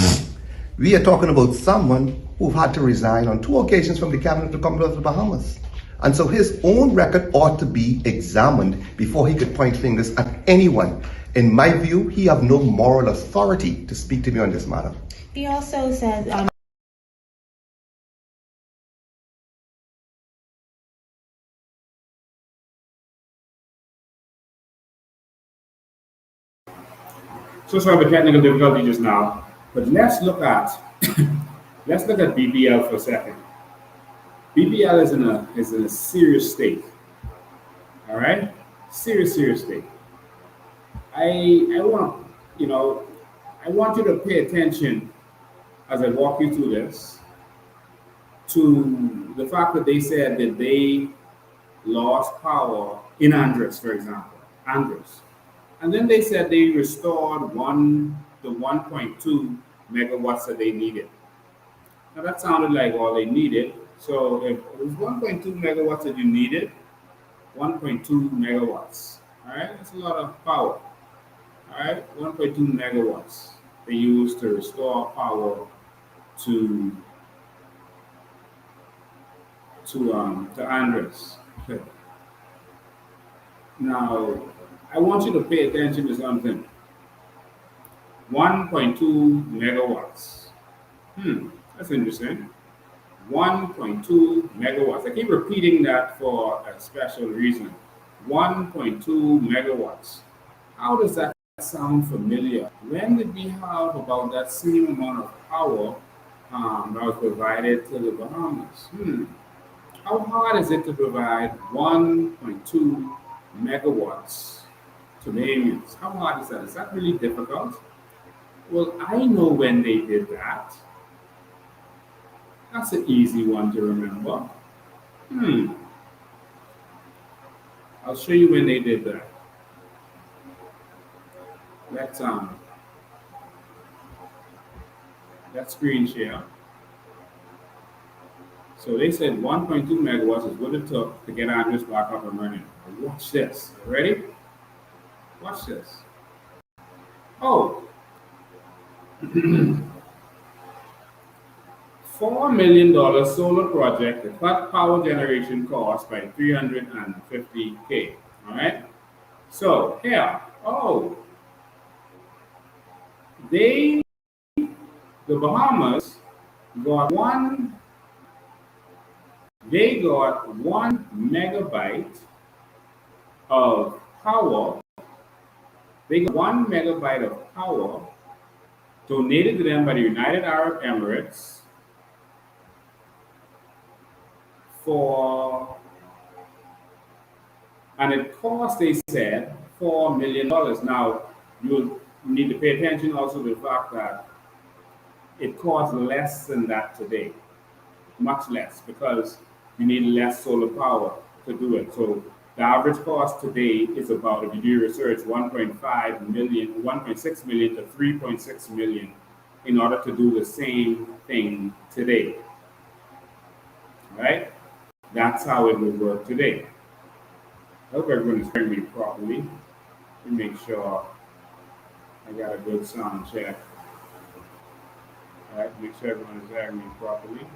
We are talking about someone who had to resign on 2 occasions from the cabinet of the Commonwealth of the Bahamas. And so his own record ought to be examined before he could point fingers at anyone. In my view, he have no moral authority to speak to me on this matter. He also said... So sorry for technical difficulty just now, but let's look at BPL for a second. BPL is in a serious state. All right, serious state. I want you know I want you to pay attention as I walk you through this to the fact that they said that they lost power in Andres, for example, Andres, and then they said they restored the 1.2 megawatts that they needed. Now that sounded like all they needed. So if it was 1.2 megawatts that you needed, 1.2 megawatts. All right, that's a lot of power. All right, 1.2 megawatts they used to restore power to to Andres. Okay. Now, I want you to pay attention to something. 1.2 megawatts. That's interesting. 1.2 megawatts. I keep repeating that for a special reason. 1.2 megawatts. How does that sound familiar? When did we have about that same amount of power that was provided to the Bahamas? How hard is it to provide 1.2 megawatts to Bahamians? How hard is that? Is that really difficult? Well, I know when they did that. That's an easy one to remember. I'll show you when they did that. Let's screen share. So they said 1.2 megawatts is what it took to get Andres back up and running. Watch this. Ready? Watch this. Oh. $4 million solar project to cut power generation costs by $350K. All right. So here, the Bahamas got they got 1 megabyte of power. They got 1 megabyte of power donated to them by the United Arab Emirates and it cost, they said, $4 million. Now, you need to pay attention also to the fact that it costs less than that today, much less, because you need less solar power to do it. So the average cost today is about, if you do research, 1.5 million, 1.6 million to 3.6 million in order to do the same thing today. All right? That's how it would work today. I hope everyone is hearing me properly. Let me make sure I got a good sound check. All right, make sure everyone is hearing me properly.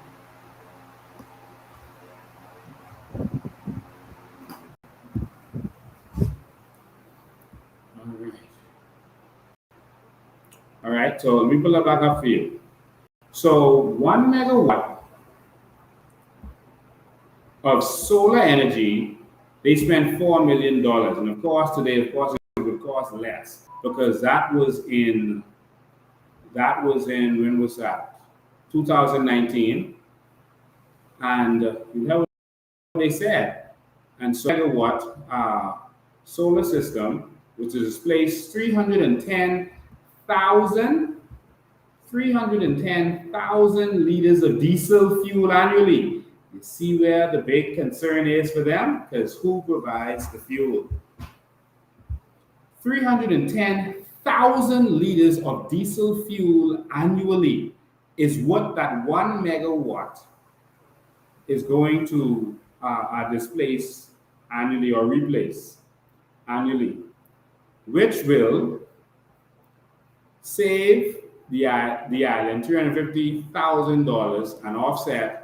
All right, so let me pull it back up for you. So 1 megawatt of solar energy, they spent $4 million. And of course, today, of course, it would cost less because that was in, when was that? 2019. And you know what they said. And so megawatt solar system, which is displaced 310,000 liters of diesel fuel annually. You see where the big concern is for them? Because who provides the fuel? 310,000 liters of diesel fuel annually is what that 1 megawatt is going to displace annually or replace annually, which will save the island $350,000 and offset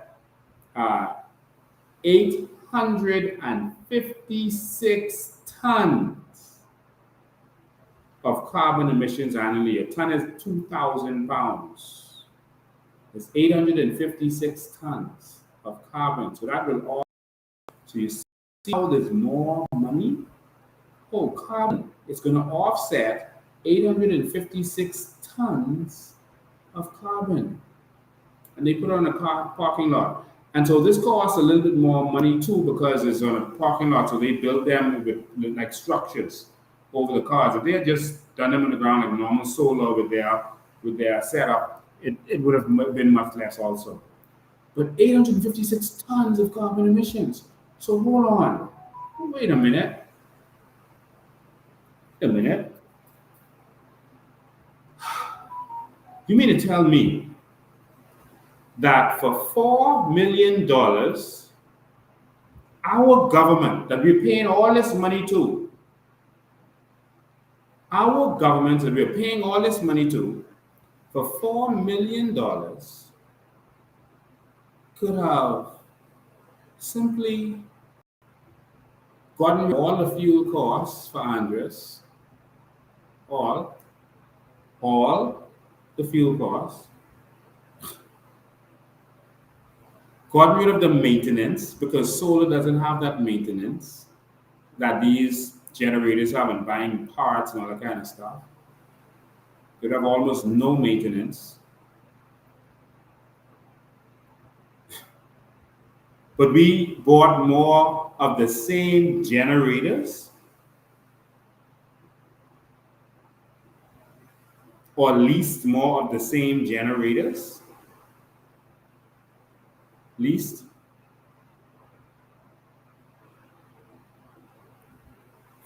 856 tons of carbon emissions annually. A ton is 2,000 pounds. It's 856 tons of carbon. So that will all. So you see how there's more money? Oh, carbon. It's going to offset 856 tons of carbon. And they put it on a parking lot. And so this costs a little bit more money too because it's on a parking lot. So they built them with like structures over the cars. If they had just done them on the ground like normal solar with their setup, it would have been much less also. But 856 tons of carbon emissions. So hold on. Wait a minute. Wait a minute. You mean to tell me that for $4 million, our government that we're paying all this money to, our government that we're paying all this money to, for $4 million, could have simply gotten all the fuel costs for Andres, all the fuel costs, got rid of the maintenance because solar doesn't have that maintenance that these generators have and buying parts and all that kind of stuff. You'd have almost no maintenance. But we bought more of the same generators, or leased more of the same generators. Leased.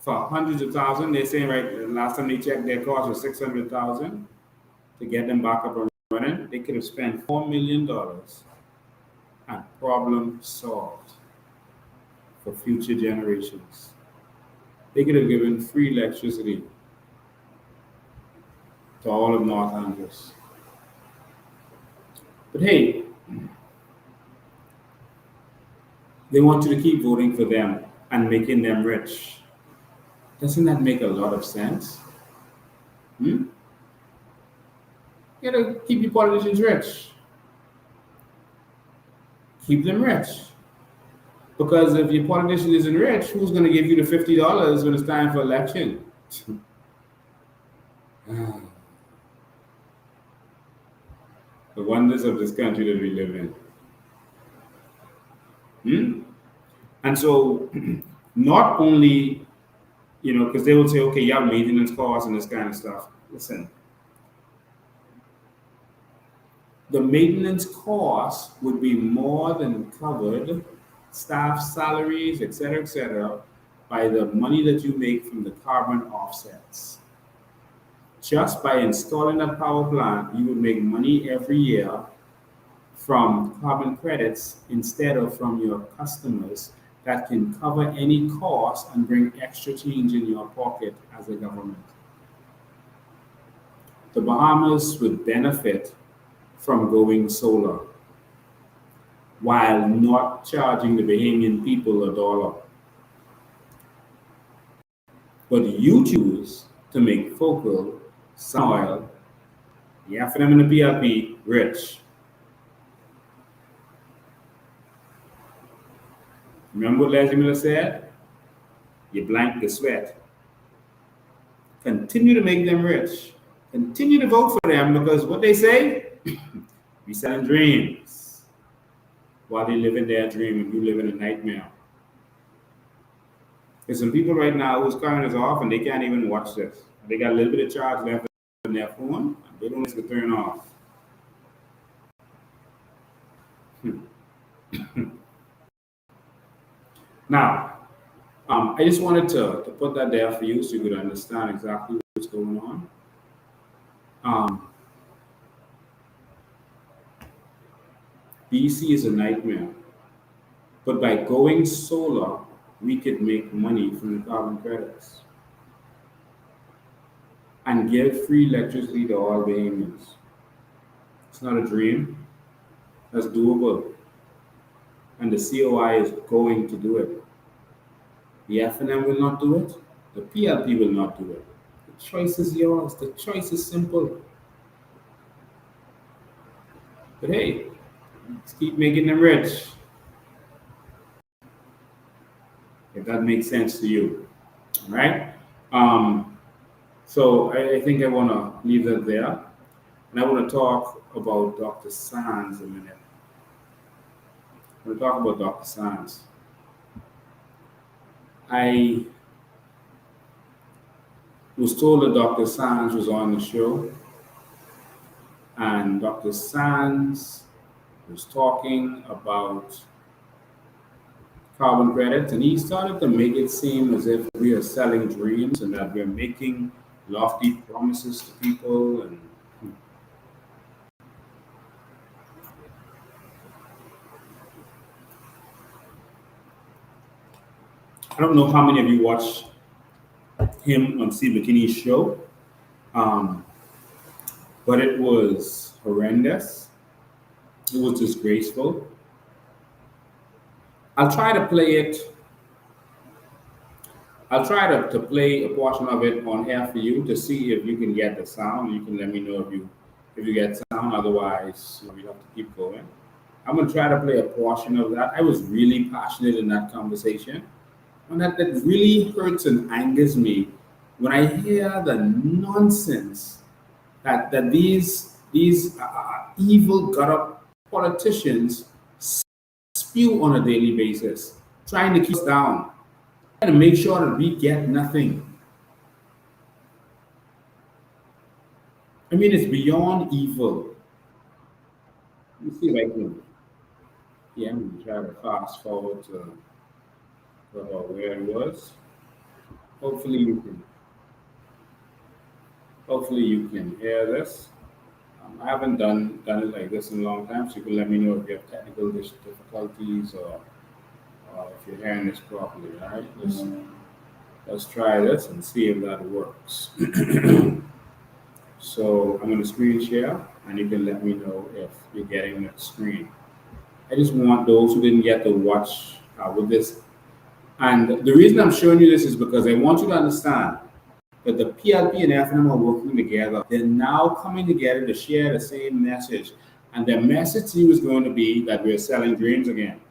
For hundreds of thousands. They're saying right last time they checked their cost was $600,000 to get them back up and running. They could have spent $4 million and problem solved for future generations. They could have given free electricity to all of North Andros. But hey, they want you to keep voting for them and making them rich. Doesn't that make a lot of sense? You gotta keep your politicians rich. Keep them rich. Because if your politician isn't rich, who's going to give you the $50 when it's time for election? The wonders of this country that we live in. And so, not only, because they will say, okay, you have maintenance costs and this kind of stuff. Listen, the maintenance costs would be more than covered, staff salaries, et cetera, by the money that you make from the carbon offsets. Just by installing that power plant, you would make money every year from carbon credits instead of from your customers that can cover any cost and bring extra change in your pocket as a government. The Bahamas would benefit from going solar while not charging the Bahamian people $1. But you choose to make focal, sun oil, the FNM and the PLP rich. Remember what Leslie Miller said? You blank the sweat. Continue to make them rich. Continue to vote for them because what they say, we selling dreams while they live in their dream and you live in a nightmare. There's some people right now whose current is off and they can't even watch this. They got a little bit of charge left in their phone. They don't want to turn off. Now, I just wanted to put that there for you so you could understand exactly what's going on. BC is a nightmare. But by going solar, we could make money from the carbon credits and give free electricity to all Bahamians. It's not a dream. That's doable. And the COI is going to do it. The FNM will not do it. The PLP will not do it. The choice is yours. The choice is simple. But hey, let's keep making them rich. If that makes sense to you. All right? So I think I want to leave that there. And I want to talk about Dr. Sands a minute. We'll talk about Dr. Sands. I was told that Dr. Sands was on the show, and Dr. Sands was talking about carbon credits, and he started to make it seem as if we are selling dreams and that we're making lofty promises to people. And I don't know how many of you watch him on Steve McKinney's show, but it was horrendous. It was disgraceful. I'll try to play it. I'll try to play a portion of it on air for you to see if you can get the sound. You can let me know if you get sound. Otherwise, we have to keep going. I'm gonna try to play a portion of that. I was really passionate in that conversation, and that really hurts and angers me when I hear the nonsense that these evil, gut-up politicians spew on a daily basis, trying to keep us down, trying to make sure that we get nothing. I mean, it's beyond evil. Let me see if I can. Yeah, I'm gonna try to fast forward to about where it was. Hopefully you can. Hopefully you can hear this. I haven't done it like this in a long time, so you can let me know if you have technical difficulties or if you're hearing this properly. All right, let's try this and see if that works. So I'm going to screen share, and you can let me know if you're getting the screen. I just want those who didn't get to watch with this. And the reason I'm showing you this is because I want you to understand that the PLP and FNM are working together. They're now coming together to share the same message. And their message to you is going to be that we're selling dreams again.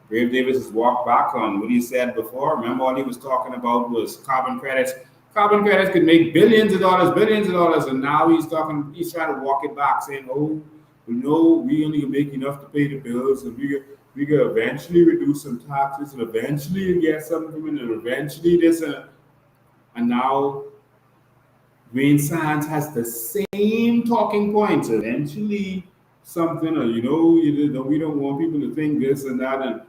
Brave Davis has walked back on what he said before. Remember, all he was talking about was carbon credits. Carbon credits could make billions of dollars, and now he's trying to walk it back, saying, "Oh, we know we only can make enough to pay the bills, and we can eventually reduce some taxes, and eventually get something from it, and eventually this and now Wayne Sands has the same talking points. Eventually, something, or we don't want people to think this and that, and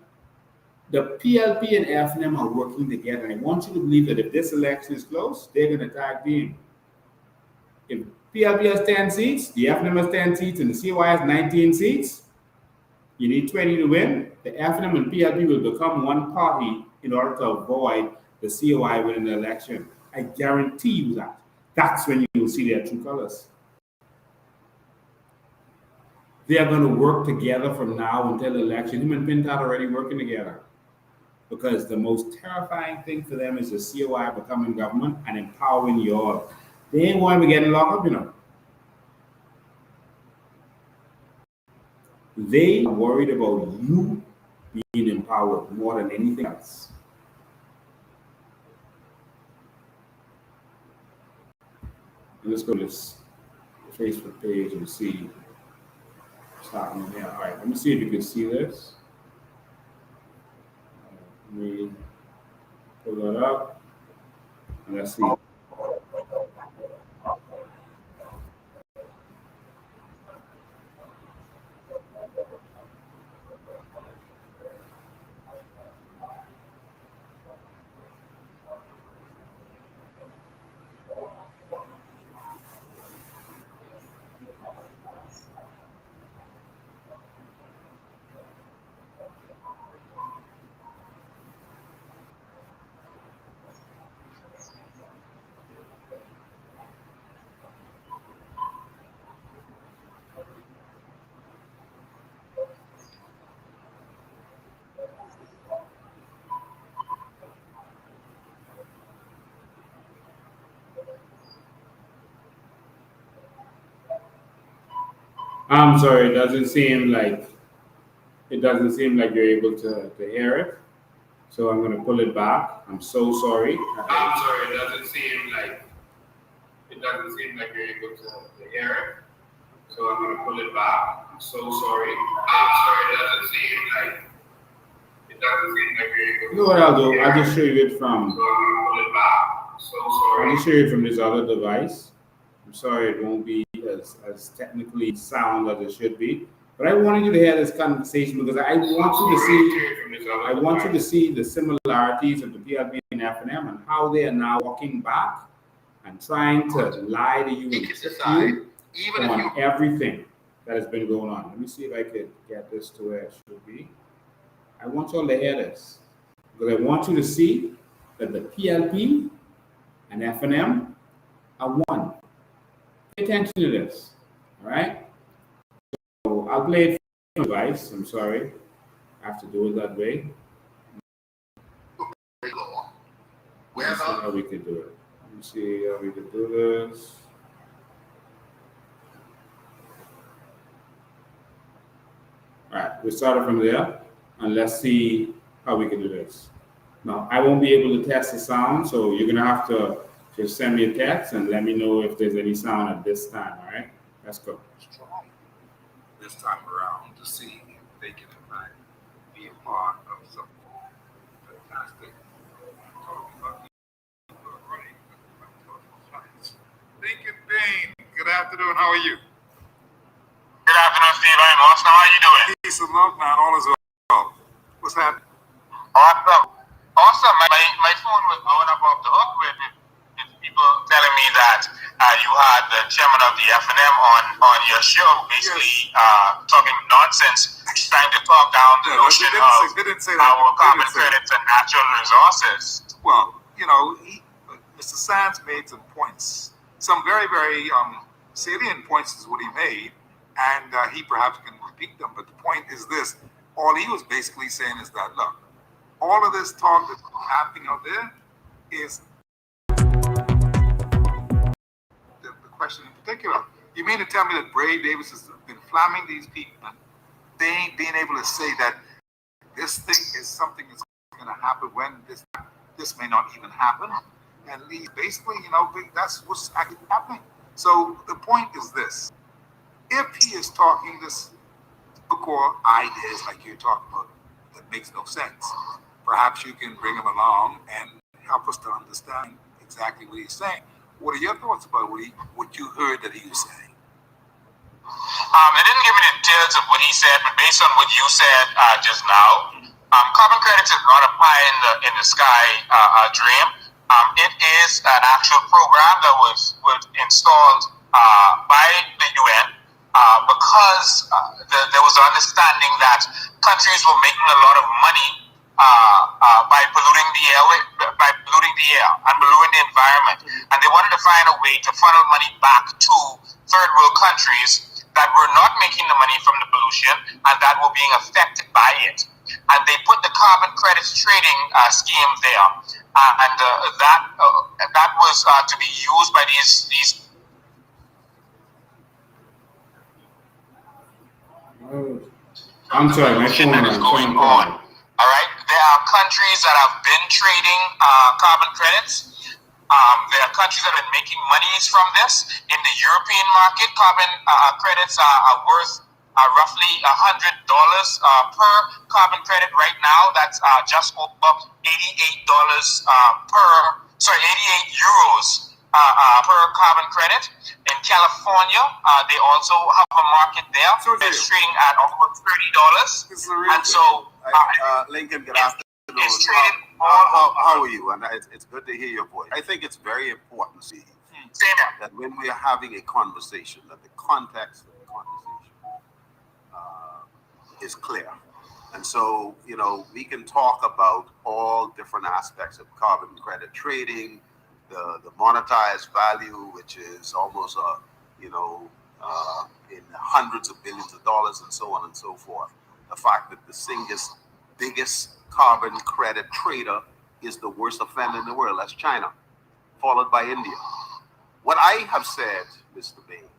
the PLP and FNM are working together. And I want you to believe that if this election is close, they're going to tag team. If PLP has 10 seats, the FNM has 10 seats, and the COI has 19 seats, you need 20 to win. The FNM and PLP will become one party in order to avoid the COI winning the election. I guarantee you that. That's when you will see their true colors. They are going to work together from now until the election. Him and Pintat are already working together. Because the most terrifying thing for them is the COI becoming government and empowering you all. They ain't want to be getting locked up, They are worried about you being empowered more than anything else. Let's go to this Facebook page and see what's happening here. All right, let me see if you can see this. Let me pull that up. And let's see. I'm sorry, it doesn't seem like you're able to hear it. So I'm going to pull it back. I'm so sorry. I'm sorry, it doesn't seem like you're able to hear it. So I'm going to pull it back. I'm so sorry. I'm sorry, it doesn't seem like You know what I'll do? I'll just show you it from. I'll just show you it from this other device. I'm sorry, it won't be as technically sound as it should be. But I wanted you to hear this conversation because I want you to see the similarities of the PLP and F&M and how they are now walking back and trying to lie to you and trick you on everything that has been going on. Let me see if I could get this to where it should be. I want y'all to hear this because I want you to see that the PLP and F&M are one. Pay attention to this, all right? So I'll play it from the device. I'm sorry. I have to do it that way. Let's see how we could do it. Let me see how we could do this. All right, we started from there, and let's see how we can do this. Now, I won't be able to test the sound, so you're gonna have to just send me a text and let me know if there's any sound at this time, all right? Let's go. This time around to see if they can in fact be a part of something fantastic. Talking about people who are running science. Lincoln Bain, good afternoon. How are you? Good afternoon, Steve. I'm Austin. How are you doing? Peace and love, man. All is well. What's happening? Awesome. Awesome. My phone was blowing up off the hook with people telling me that you had the chairman of the F&M on your show, basically talking nonsense, trying to talk down the notion of our carbon credits and natural resources. Well, you know, Mr. Sands made some points, some very, very salient points is what he made, and he perhaps can repeat them. But the point is this: all he was basically saying is that, look, all of this talk that's happening out there is the question in particular. You mean to tell me that Bray Davis has been flamming these people, and they ain't being able to say that this thing is something that's going to happen when this may not even happen? And basically, you know, that's what's actually happening. So the point is this: if he is talking this core ideas like you're talking about that makes no sense, perhaps you can bring him along and help us to understand exactly what he's saying. What are your thoughts about what you heard that he was saying? It didn't give me the details of what he said, but based on what you said just now, carbon credits is not a pie in the sky dream. It is an actual program that was installed by the UN because there was an understanding that countries were making a lot of money by polluting the air and polluting the environment, and they wanted to find a way to funnel money back to third world countries that were not making the money from the pollution and that were being affected by it. And they put the carbon credits trading scheme there, and that was to be used by these. I'm sorry, my phone that is going on. All right, there are countries that have been trading carbon credits. There are countries that have been making monies from this. In the European market, carbon credits are worth roughly $100 per carbon credit right now. That's just over $88 88 euros per carbon credit. In California, they also have a market there. It's trading at over $30. And so, Lincoln, good afternoon. It's traded how are you? And it's good to hear your voice. I think it's very important to see that when we are having a conversation, that the context of the conversation is clear. And so, you know, we can talk about all different aspects of carbon credit trading, the monetized value, which is almost in hundreds of billions of dollars, and so on and so forth. The fact that the biggest carbon credit trader is the worst offender in the world. That's China, followed by India. What I have said, Mr. Bain,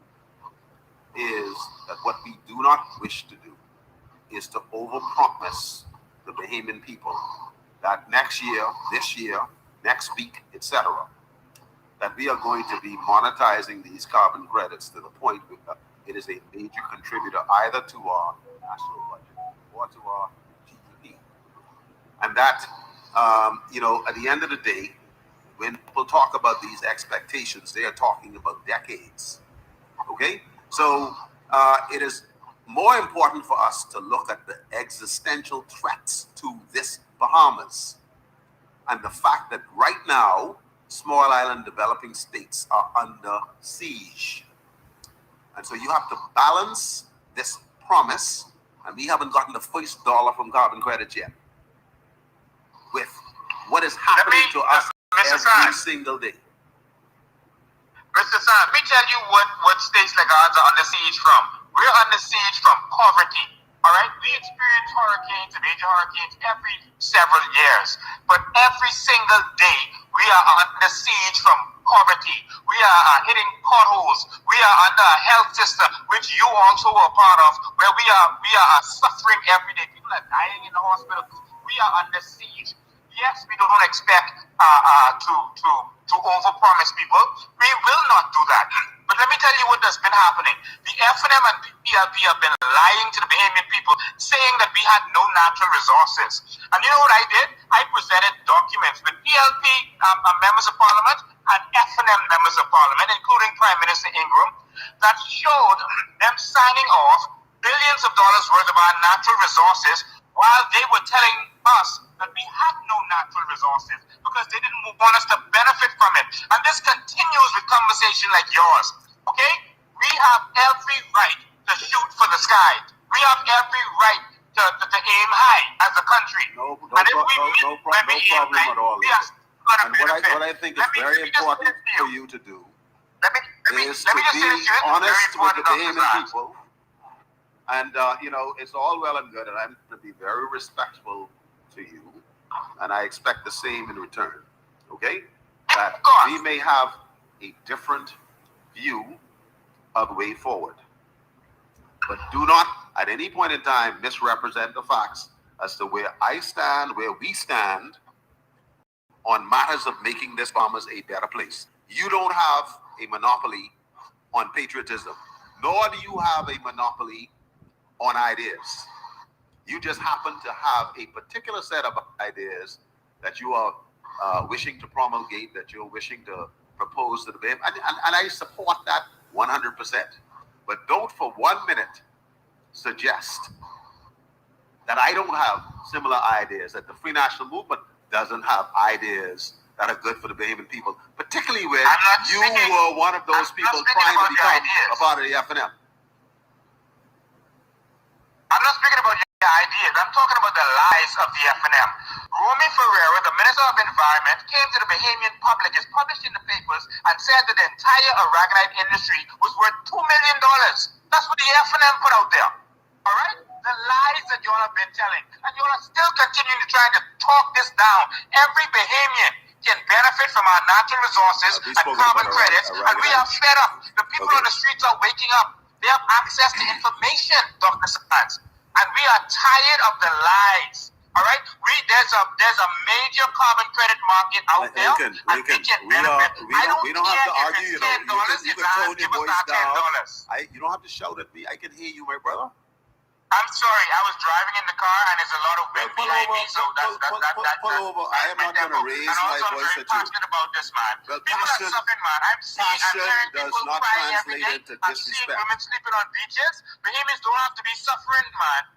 is that what we do not wish to do is to overpromise the Bahamian people that next year, this year, next week, etc., that we are going to be monetizing these carbon credits to the point where it is a major contributor either to our national budget or to our GDP. And that, at the end of the day, when people talk about these expectations, they are talking about decades. Okay? So it is more important for us to look at the existential threats to this Bahamas and the fact that right now, small island developing states are under siege. And so you have to balance this promise, and we haven't gotten the first dollar from carbon credits yet, with what is happening to us every single day. Mr. San, let me tell you what states like ours are under siege from. We're under siege from poverty. All right? We experience hurricanes and major hurricanes every several years. But every single day, we are under siege from poverty. We are hitting potholes. We are under a health system, which you also are part of, where we are suffering every day. People are dying in the hospital. We are under siege. Yes, we don't expect to overpromise people. We will not do that. But let me tell you what has been happening. The FNM and PLP have been lying to the Bahamian people, saying that we had no natural resources. And you know what I did? I presented documents with PLP members of parliament and FNM members of parliament, including Prime Minister Ingram, that showed them signing off billions of dollars worth of our natural resources while they were telling us that we had no natural resources because they didn't want us to benefit from it. And this continues with conversation like yours. Okay? We have every right to shoot for the sky. We have every right to aim high as a country. No problem at all. And what I think is very important for you to do is to be honest with the Bahamian people. And, it's all well and good, and I'm going to be very respectful to you, and I expect the same in return, okay? That we may have a different view of the way forward. But do not, at any point in time, misrepresent the facts as to where I stand, where we stand on matters of making this Bahamas a better place. You don't have a monopoly on patriotism, nor do you have a monopoly on ideas. You just happen to have a particular set of ideas that you are wishing to promulgate, that you're wishing to propose to the BAM, and I support that 100%. But don't for 1 minute suggest that I don't have similar ideas, that the Free National Movement doesn't have ideas that are good for the Bahamian people, particularly when you were one of those people trying to become a part of the FNM. I'm not speaking about your ideas. I'm talking about the lies of the FNM. Romy Ferreira, the Minister of Environment, came to the Bahamian public, is published in the papers, and said that the entire aragonite industry was worth $2 million. That's what the FNM put out there. All right? The lies that y'all have been telling. And y'all are still continuing to try to talk this down. Every Bahamian can benefit from our natural resources and carbon credits, and we are fed up. The people on the streets are waking up. They have access to information, Dr. Sands. And we are tired of the lies. All right? There's a major carbon credit market out there. Lincoln, we don't have to argue, you can tone your voice down. You don't have to shout at me. I can hear you, my brother. I'm sorry, I was driving in the car and there's a lot of wind behind me, so pull over. I am not going to raise my voice at you. I'm passionate about this, man. People are suffering, man. I'm hearing people crying every day. I'm seeing women sleeping on beaches. Bahamians don't have to be suffering, man.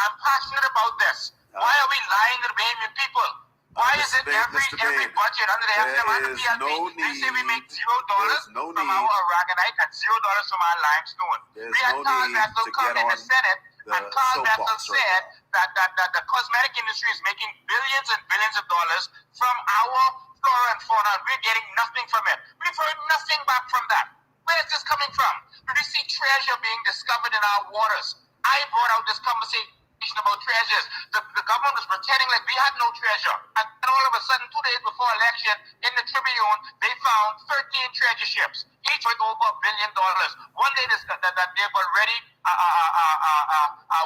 I'm passionate about this. Why are we lying to the Bahamian people? Why is it every budget under the FNM and the PLP, they say we make $0 from our aragonite and $0 from our limestone? We had Carl Bethel come in the Senate, and Carl Bethel said that the cosmetic industry is making billions and billions of dollars from our flora and fauna, and we're getting nothing from it. We've heard nothing back from that. Where is this coming from? We see treasure being discovered in our waters. I brought out this conversation about treasures. The government was pretending like we had no treasure. And then all of a sudden, 2 days before election, in the Tribune, they found 13 treasure ships, each worth over $1 billion. One day that they've already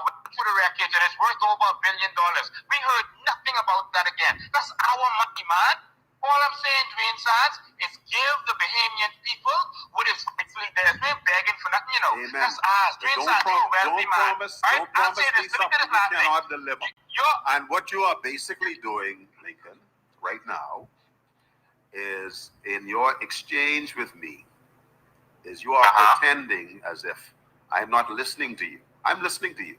went through the wreckage, and it's worth over $1 billion. We heard nothing about that again. That's our money, man. All I'm saying, Dwayne Sands, is give the Bahamian people what is rightfully theirs. We're begging for nothing, Amen. That's ours. Dwayne Sands, Don't promise me something you cannot deliver. And what you are basically doing, Lincoln, right now, is in your exchange with me, is you are pretending as if I'm not listening to you. I'm listening to you.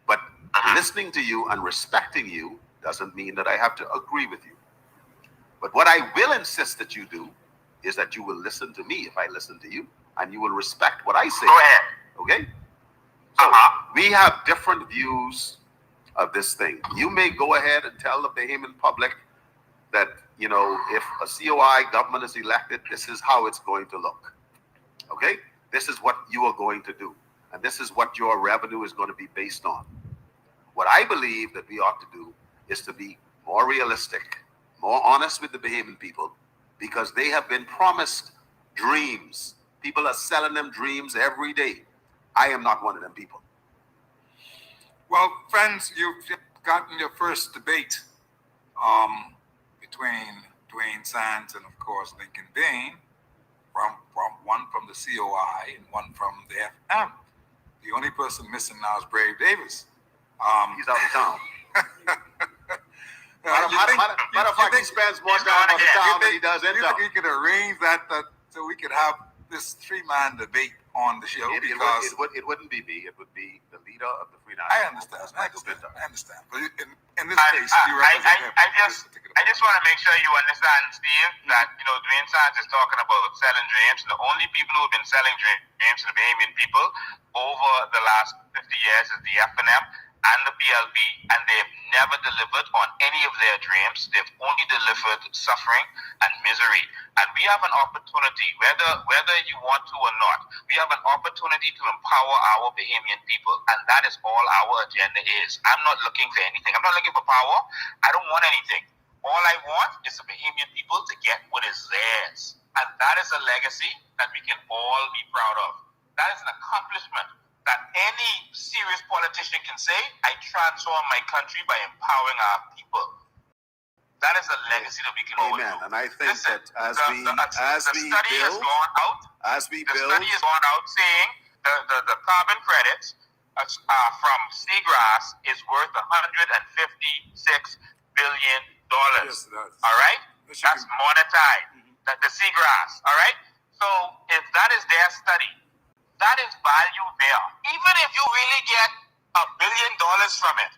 But listening to you and respecting you doesn't mean that I have to agree with you. But what I will insist that you do is that you will listen to me if I listen to you, and you will respect what I say. Go ahead. Okay? So we have different views of this thing. You may go ahead and tell the Bahamian public that, if a COI government is elected, this is how it's going to look. Okay? This is what you are going to do. And this is what your revenue is going to be based on. What I believe that we ought to do is to be more realistic, more honest with the Bahamian people, because they have been promised dreams. People are selling them dreams every day. I am not one of them people. Well, friends, you've gotten your first debate between Dwayne Sands and, of course, Lincoln Bain, from one from the COI and one from the FM. The only person missing now is Brave Davis. He's out of town. Matter of fact, he spends more time out of town than he does in town. You think we could arrange that so we could have this three-man debate on the show? It wouldn't be me. It would be the leader of the Free I National. understand. But in this case, you represent I just want to make sure you understand, Steve, that Dwayne Sands is talking about selling dreams. The only people who have been selling dreams to the Bahamian people over the last 50 years is the FNM and the PLP, and they've never delivered on any of their dreams. They've only delivered suffering and misery. And we have an opportunity, whether you want to or not, we have an opportunity to empower our Bahamian people, and that is all our agenda is. I'm not looking for anything. I'm not looking for power. I don't want anything. All I want is the Bahamian people to get what is theirs. And that is a legacy that we can all be proud of. That is an accomplishment that any serious politician can say, I transform my country by empowering our people. That is a legacy that we can all do. And I think that the study has gone out saying the carbon credits from seagrass is worth $156 billion. Yes, all right? That's monetized. The seagrass, all right? So if that is their study, that is value there. Even if you really get $1 billion from it,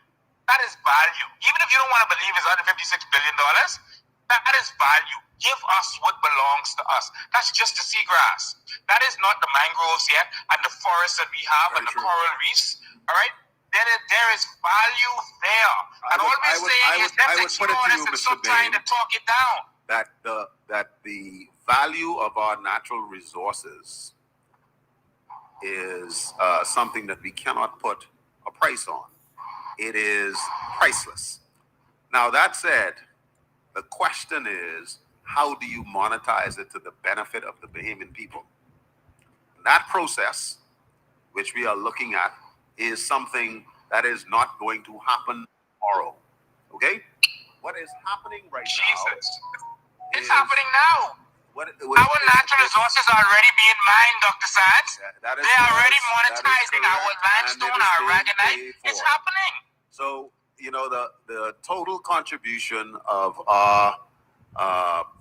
that is value. Even if you don't want to believe it's $156 billion, that is value. Give us what belongs to us. That's just the seagrass. That is not the mangroves yet, and the forests that we have, and the coral reefs. All right? There is value there. And all we're saying is let's explore this and stop trying to talk it down. That the value of our natural resources is something that we cannot put a price on. It is priceless. Now, that said, the question is, how do you monetize it to the benefit of the Bahamian people? That process, which we are looking at, is something that is not going to happen tomorrow. Okay? What is happening right now? It's happening now. Our natural resources are already being mined, Dr. Sands. They are already monetizing our limestone, our aragonite. It's happening. So, the total contribution of our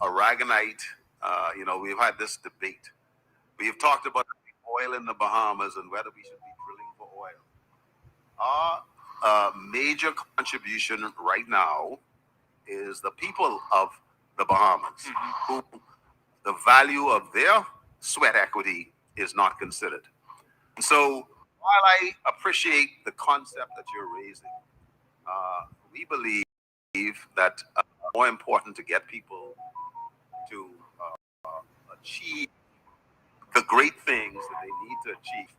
aragonite, we've had this debate. We've talked about oil in the Bahamas and whether we should be drilling for oil. Our major contribution right now is the people of the Bahamas, who the value of their sweat equity is not considered. And so while I appreciate the concept that you're raising, we believe that more important to get people to achieve the great things that they need to achieve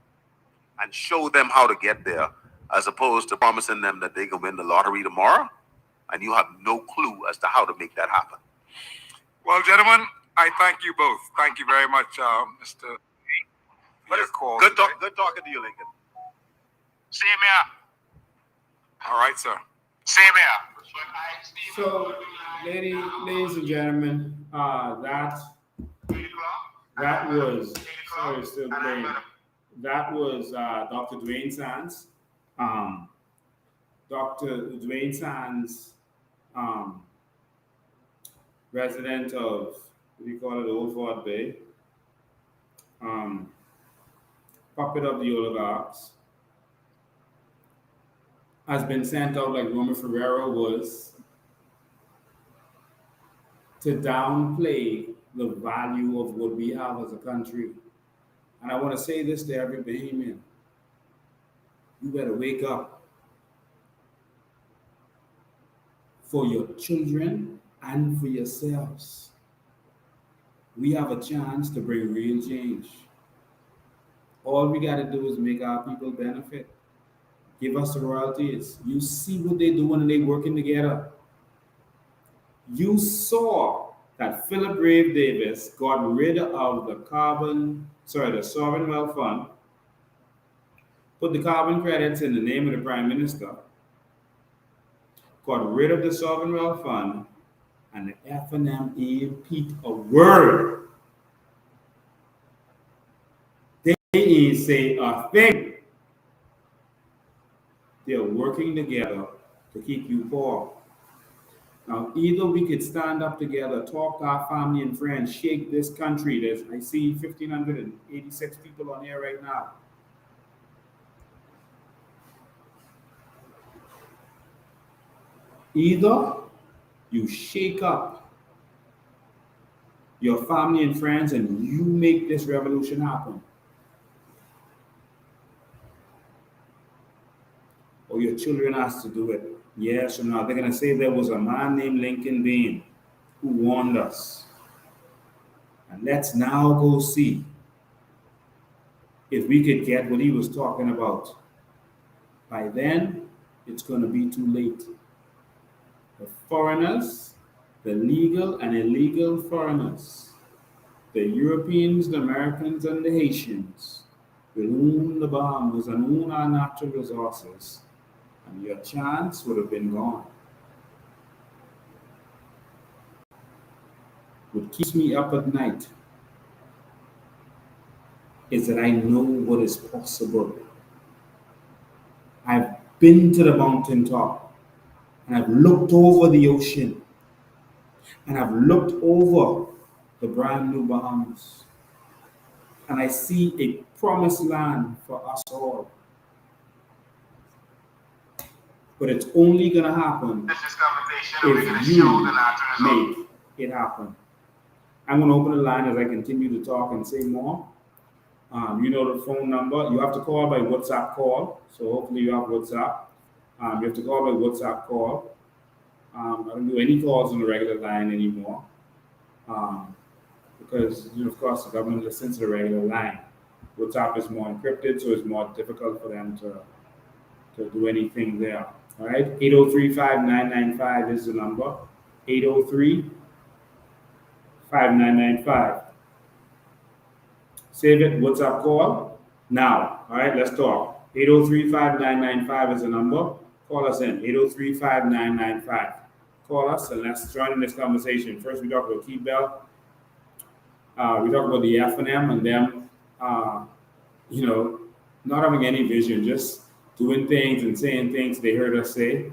and show them how to get there, as opposed to promising them that they can win the lottery tomorrow and you have no clue as to how to make that happen. Well, gentlemen, I thank you both. Thank you very much, Mr. for your call. Good talking to you, Lincoln. Same here. All right, sir. Same here. So, ladies and gentlemen, that was, sorry, still playing. That was Dr. Dwayne Sands. Dr. Dwayne Sands, resident of, what do you call it, Old Fort Bay, puppet of the oligarchs, has been sent out like Roman Ferrero was to downplay the value of what we have as a country. And I want to say this to every Bahamian. You better wake up for your children and for yourselves. We have a chance to bring real change. All we got to do is make our people benefit. Give us the royalties. You see what they're doing and they're working together. You saw that Philip Brave Davis got rid of the Sovereign Wealth Fund, put the carbon credits in the name of the Prime Minister, got rid of the Sovereign Wealth Fund, and the F&M ain't peeped a word. They ain't say a thing. They're working together to keep you poor. Now, either we could stand up together, talk to our family and friends, shake this country. I see 1,586 people on here right now. Either you shake up your family and friends and you make this revolution happen, or your children has to do it. Yes or no? They're going to say there was a man named Lincoln Bain who warned us. And let's now go see if we could get what he was talking about. By then, it's going to be too late. The foreigners, the legal and illegal foreigners, the Europeans, the Americans, and the Haitians will own the Bahamas and own our natural resources, and your chance would have been gone. What keeps me up at night is that I know what is possible. I've been to the mountaintop, and I've looked over the ocean, and I've looked over the brand new Bahamas, and I see a promised land for us all. But it's only going to happen if you make it happen. I'm going to open the line as I continue to talk and say more. You know the phone number. You have to call by WhatsApp call. So hopefully you have WhatsApp. You have to call by WhatsApp call. I don't do any calls on the regular line anymore. Because, of course, the government listens to the regular line. WhatsApp is more encrypted, so it's more difficult for them to do anything there. All right, 803-5995 is the number. 803-5995. Save it, WhatsApp call now. All right, let's talk. 803-5995 is the number. Call us in, 803-5995. Call us and let's join in this conversation. First, we talk about Keith Bell. We talk about the F&M and them, not having any vision, just doing things and saying things they heard us say.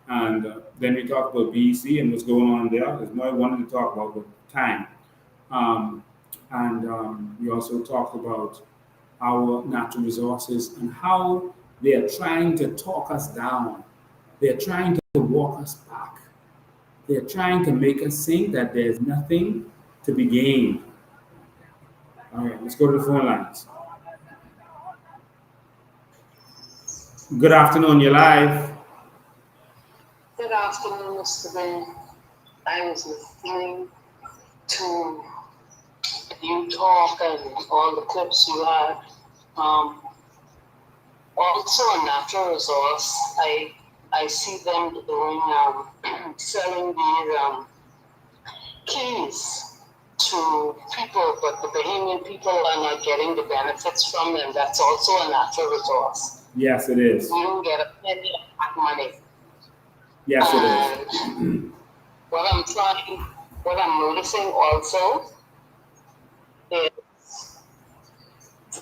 And then we talk about BEC and what's going on there. There's more I wanted to talk about with time. We also talked about our natural resources and how they are trying to talk us down. They're trying to walk us back. They're trying to make us think that there's nothing to be gained. All right, let's go to the phone lines. Good afternoon, you're live. Good afternoon, Mr. Ben. I was listening to you talk and all the clips you had. Also a natural resource, I see them doing selling these keys to people, but the Bahamian people are not getting the benefits from them. That's also a natural resource. Yes, it is. You don't get a penny of that money. Yes, it is. What I'm noticing also is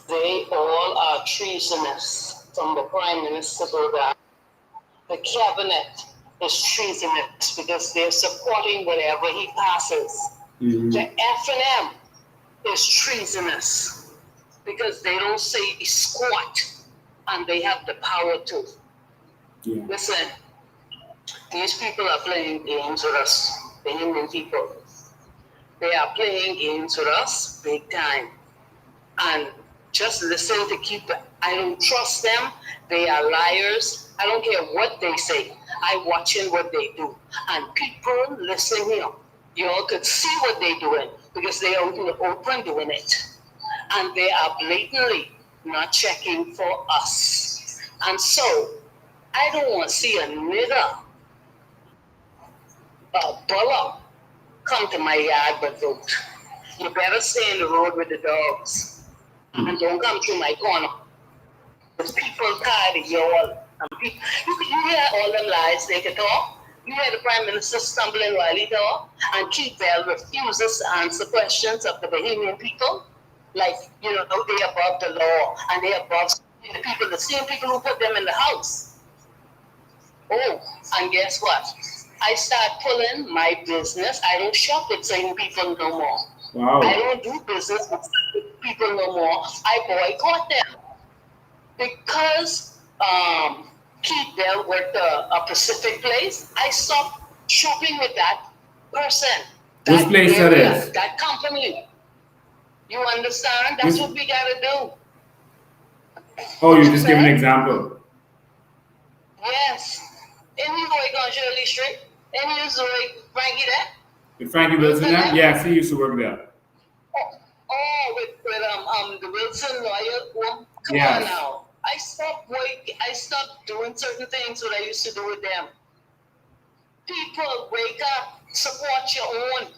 they all are treasonous, from the Prime Minister to the cabinet is treasonous because they're supporting whatever he passes. The F&M is treasonous because they don't say squat and they have the power to. Yeah. Listen, these people are playing games with us, the Indian people. They are playing games with us big time. And just listen to keep it. I don't trust them. They are liars. I don't care what they say. I watching what they do. And people listen here. You all could see what they're doing because they are in the open doing it. And they are blatantly not checking for us. And so, I don't want to see a nigger, a bullock, come to my yard but vote. You better stay in the road with the dogs. And don't come through my corner. Because people tired of y'all. You hear all them lies they can talk. You hear the Prime Minister stumbling while he talk. And Keith Bell refuses to answer questions of the Bahamian people. Like, you know, they're above the law. And they're above the people, the same people who put them in the house. Oh, and guess what? I start pulling my business. I don't shop with same people no more. Wow. I don't do business with people no more. I boycott them. Because Keith Bell worked a Pacific place, I stopped shopping with that person. Which place that is? That company. You understand? That's what we gotta do. Oh, you just give an example. Yes. And you going on Shirley Street? And you was like Frankie there? Did Frankie Wilson there? Yes, he used to work there. Oh, with the Wilson lawyer. Come Yes. on now. I stopped doing certain things that I used to do with them. People, wake up, support your own.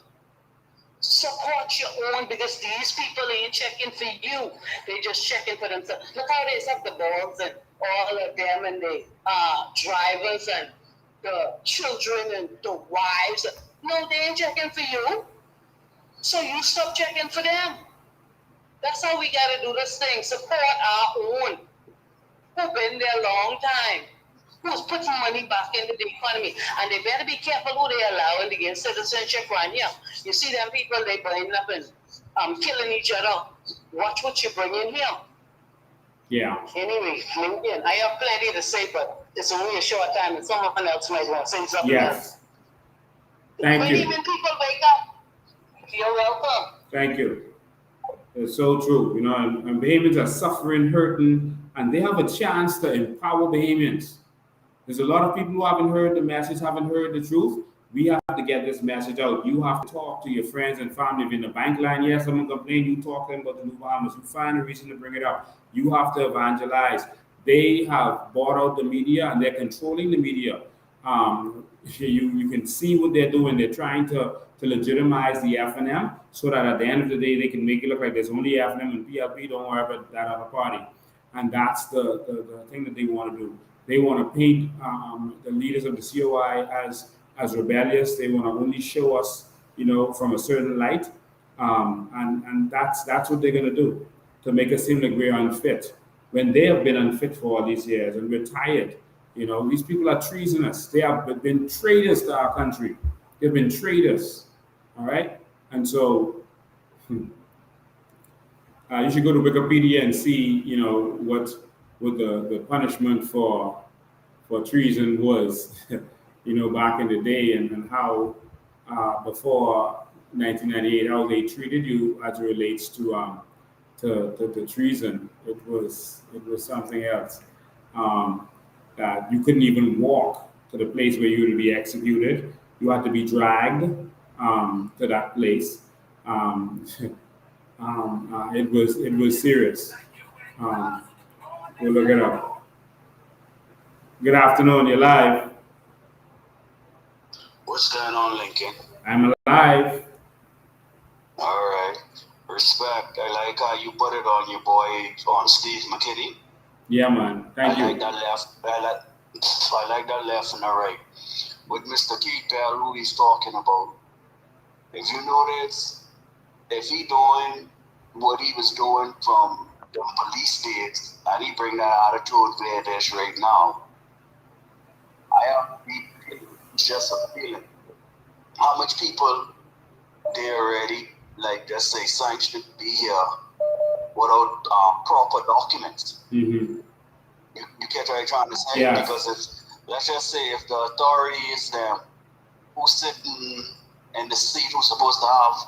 Support your own because these people ain't checking for you. They just checking for themselves. Look how they have the balls and all of them and the drivers and the children and the wives. No, they ain't checking for you. So you stop checking for them. That's how we got to do this thing. Support our own. Who've been there a long time. Who's putting money back into the economy. And they better be careful who they allow in to get citizenship right here. You see them people, they burning up and killing each other. Watch what you bring in here. Yeah. Anyway, Lincoln, I have plenty to say, but it's only a short time and someone else might want to say something else. Thank you. When people wake up, you're welcome. Thank you. It's so true, you know, and Bahamians are suffering, hurting, and they have a chance to empower Bahamians. There's a lot of people who haven't heard the message, haven't heard the truth. We have to get this message out. You have to talk to your friends and family. If in the bank line, yes, someone complain, you talk to them about the New Bahamas. You find a reason to bring it up. You have to evangelize. They have bought out the media and they're controlling the media. You can see what they're doing. They're trying to legitimize the F&M so that at the end of the day, they can make it look like there's only F&M and PLP, don't worry about that other party. And that's the thing that they want to do. They want to paint the leaders of the COI as rebellious. They want to only show us, you know, from a certain light. And that's what they're going to do, to make us seem like we're unfit, when they have been unfit for all these years and we're tired. You know, these people are treasonous. They have been traitors to our country. They've been traitors. All right? And so you should go to Wikipedia and see, you know, what the punishment for treason was, you know, back in the day, and how before 1998, how they treated you as it relates to treason. It was something else. That you couldn't even walk to the place where you would be executed. You had to be dragged to that place. It was serious. We'll look it up. Good afternoon, you're live. What's going on, Lincoln? I'm alive. All right. Respect. I like how you put it on your boy, on Steve McKinney. Yeah, man. Thank you. I like that left and the right. with Mr. Keith Bell, who he's talking about. If you notice, if he doing what he was doing from the police days, and he bring that attitude where it is right now, I have just a feeling how much people they already, like, just say sanctioned to be here without proper documents. Mm-hmm. You get what I'm trying to say? Yes. Because if, let's just say, if the authority is them who's sitting in the seat who's supposed to have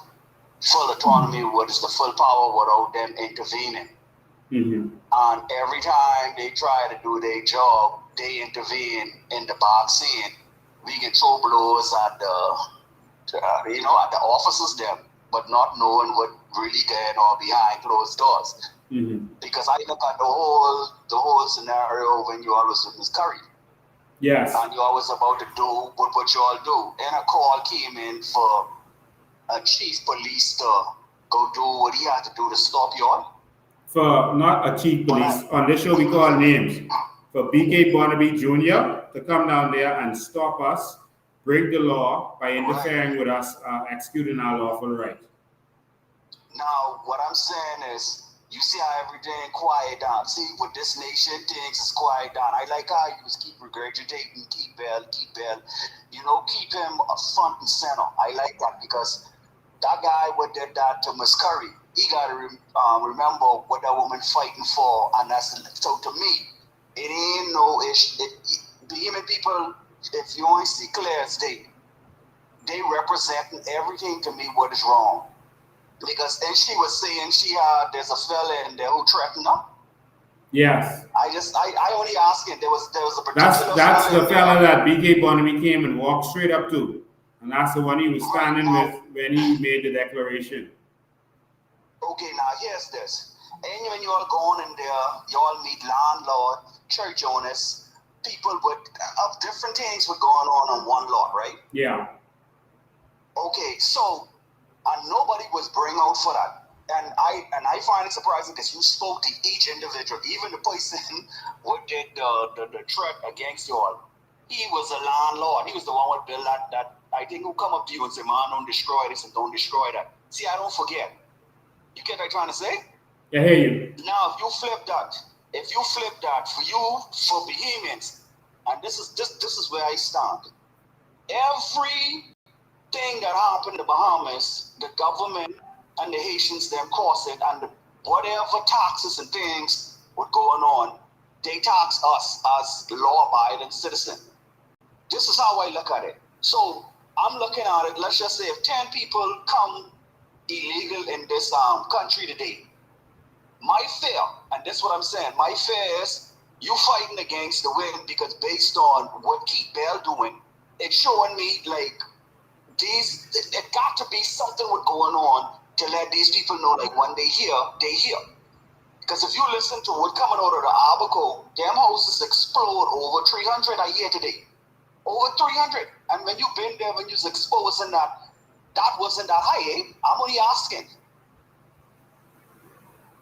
full autonomy, what is the full power without them intervening. Mm-hmm. And every time they try to do their job, they intervene in the box scene. We get throw blows at the, at the officers there, but not knowing what really going on behind closed doors. Mm-hmm. Because I look at the whole scenario when you always with Ms. Curry. Yes. And you always about to do what you all do. And a call came in for a chief police to go do what he had to do to stop you all. For not a chief police, on this show we call names. For BK Barnaby Jr. to come down there and stop us, break the law by interfering with us executing our lawful right. Now, what I'm saying is, you see how everything quiet down. See, with this nation, things is quiet down. I like how you just keep regurgitating, keep Bell. Keep him front and center. I like that because that guy what did that to Miss Curry, he got to remember what that woman fighting for, and that's so to me, it ain't no issue. Human people, if you only see clear as day, they representing everything to me what is wrong. Because then she was saying there's a fella in there who threatened her. Yes. I only asking there was a particular that's the fella there. that BK Barnaby came and walked straight up to. And that's the one he was standing with when he made the declaration. Okay, now here's this. And when you all go in there, you all meet landlord, church owners, people of different things were going on one lot, right? Yeah. Okay, so and nobody was bring out for that. And I find it surprising because you spoke to each individual, even the person who did the threat against you all. He was a landlord. He was the one who built that I think who come up to you and say, man, don't destroy this and don't destroy that. See, I don't forget. You get what I'm trying to say? I hear you. Now, if you flip that for you, for Bahamians, and this is where I stand. Everything that happened in the Bahamas, the government and the Haitians them caused it, and whatever taxes and things were going on, they tax us as law-abiding citizens. This is how I look at it. So I'm looking at it, let's just say if 10 people come illegal in this country today, my fear, and this is what I'm saying, my fear is you fighting against the wind because based on what Keith Bell doing, it's showing me like it got to be something what's going on to let these people know like when they hear. Because if you listen to what coming out of the Abaco, them houses explode over 300 a year today. Over 300. And when you've been there, when you're exposing that wasn't that high, eh? I'm only asking.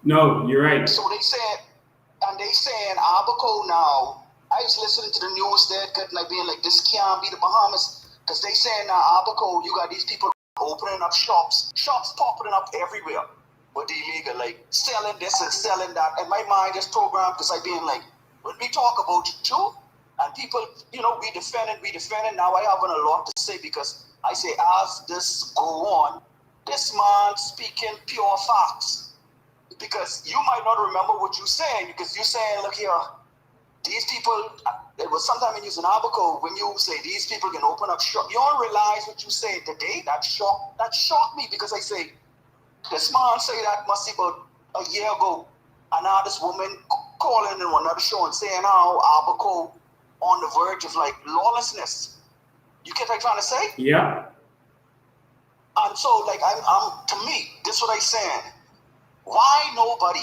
No, you're right. So they saying Abaco now, I was listening to the news there, and I being like, this can't be the Bahamas. Because they saying now Abaco, you got these people opening up shops popping up everywhere with the illegal, like selling this and selling that. And my mind just programmed because I being like, when we talk about you too, and people, we defending. Now I haven't a lot to say because I say as this go on, this man speaking pure facts. Because you might not remember what you're saying because you're saying, look here, these people, it was sometime in using Abaco when you say these people can open up shop. You don't realize what you say today. That shocked me because I say, this man say that must be about a year ago. And now this woman calling in another show and saying how Abaco on the verge of like lawlessness. You get what I'm trying to say? Yeah. And so like I'm to me, this is what I'm saying. Why nobody,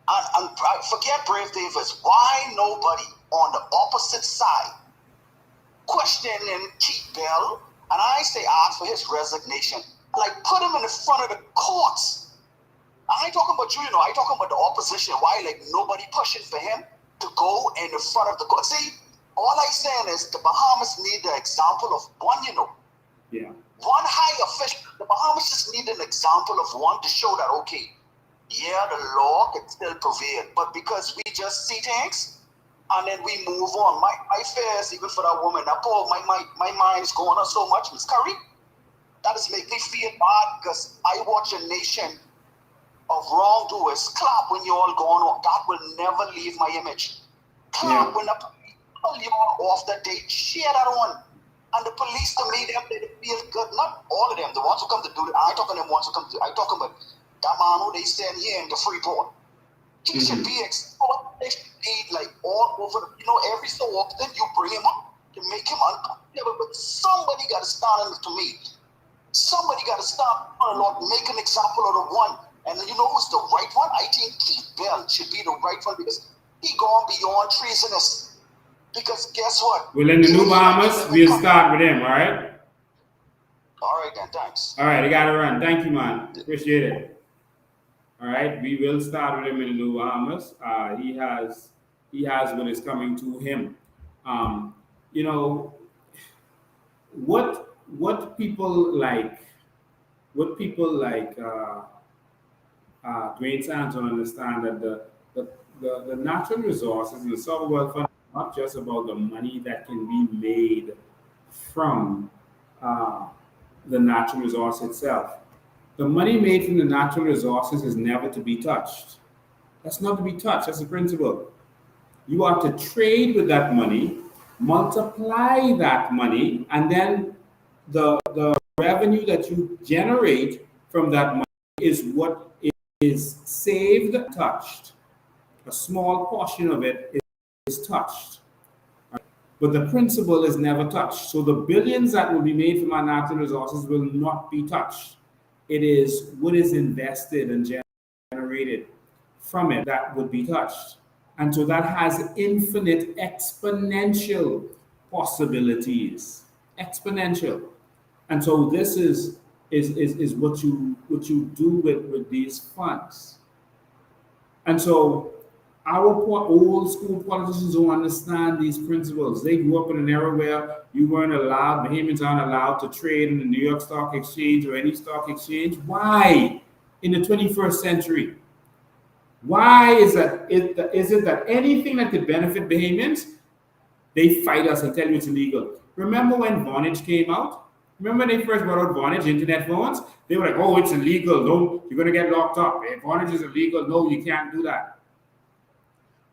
and forget Brave Davis, why nobody on the opposite side questioning Keith Bell, and I say ask for his resignation, like put him in the front of the courts. I ain't talking about you, I talking about the opposition, why like nobody pushing for him to go in the front of the court. See, All I saying is the Bahamas need the example of one, Yeah. one high official. The Bahamas just need an example of one to show that, okay, yeah, the law can still prevail, but because we just see things and then we move on. My fears, even for that woman, that poor, my mind is going on so much, Miss Curry. That is make me feel bad because I watch a nation of wrongdoers clap when you all gone on. That will never leave my image. Clap when the police pull you off the date, share that on. And the police to me, they feel good. Not all of them. The ones who come to do it, I ain't talking them ones who come to, I talking about that man who they stand here in the Freeport. He should be exposed. They should be like all over every so often you bring him up to make him uncomfortable. But somebody got to start to me. Somebody got to stop, Lord, make an example of the one. And you know who's the right one? I think Keith Bell should be the right one because he gone beyond treasonous. Because guess what? Well, in the New Bahamas, we'll start with him, all right? All right, then, thanks. All right, I got to run. Thank you, man. Appreciate it. All right, we will start with him in the New Bahamas. He has what is coming to him. You know, what people like Dwayne Sands don't understand that the natural resources in the Sovereign Fund are not just about the money that can be made from the natural resource itself. The money made from the natural resources is never to be touched. That's not to be touched. That's the principle. You are to trade with that money, multiply that money, and then the revenue that you generate from that money is what is saved, touched. A small portion of it is touched. But the principle is never touched. So the billions that will be made from our natural resources will not be touched. It is what is invested and generated from it that would be touched. And so that has infinite exponential possibilities. Exponential. And so this is what you do with these funds. And so our old school politicians don't understand these principles. They grew up in an era where you weren't allowed, Bahamians aren't allowed to trade in the New York Stock Exchange or any stock exchange. Why in the 21st century? Why is it that anything that could benefit Bahamians, they fight us and tell you it's illegal? Remember when Vonage came out? Remember when they first brought out Vonage, internet phones? They were like, oh, it's illegal. No, you're going to get locked up. If Vonage is illegal, no, you can't do that.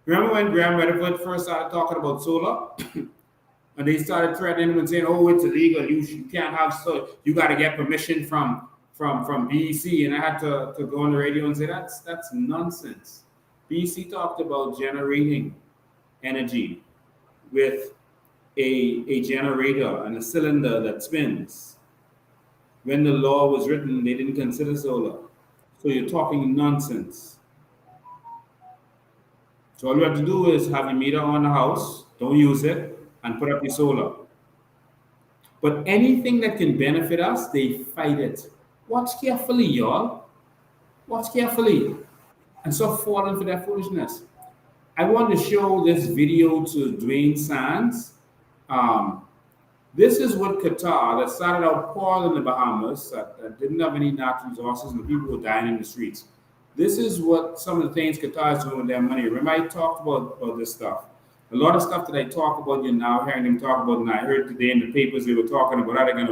Remember when Graham Rutherford first started talking about solar? And they started threatening him and saying, oh, it's illegal. You can't have solar. You got to get permission from BEC. And I had to go on the radio and say, that's nonsense. BEC talked about generating energy with a generator and a cylinder that spins. When the law was written, they didn't consider solar. So you're talking nonsense. So all you have to do is have your meter on the house, don't use it, and put up your solar. But anything that can benefit us, they fight it. Watch carefully, y'all. Watch carefully. And stop falling for that foolishness. I want to show this video to Dwayne Sands. This is what Qatar, that started out poor in the Bahamas, that didn't have any natural resources, and the people were dying in the streets. This is what some of the things Qatar is doing with their money. Remember, I talked about this stuff. A lot of stuff that I talk about, you're now hearing them talk about, and I heard today in the papers they were talking about how they're going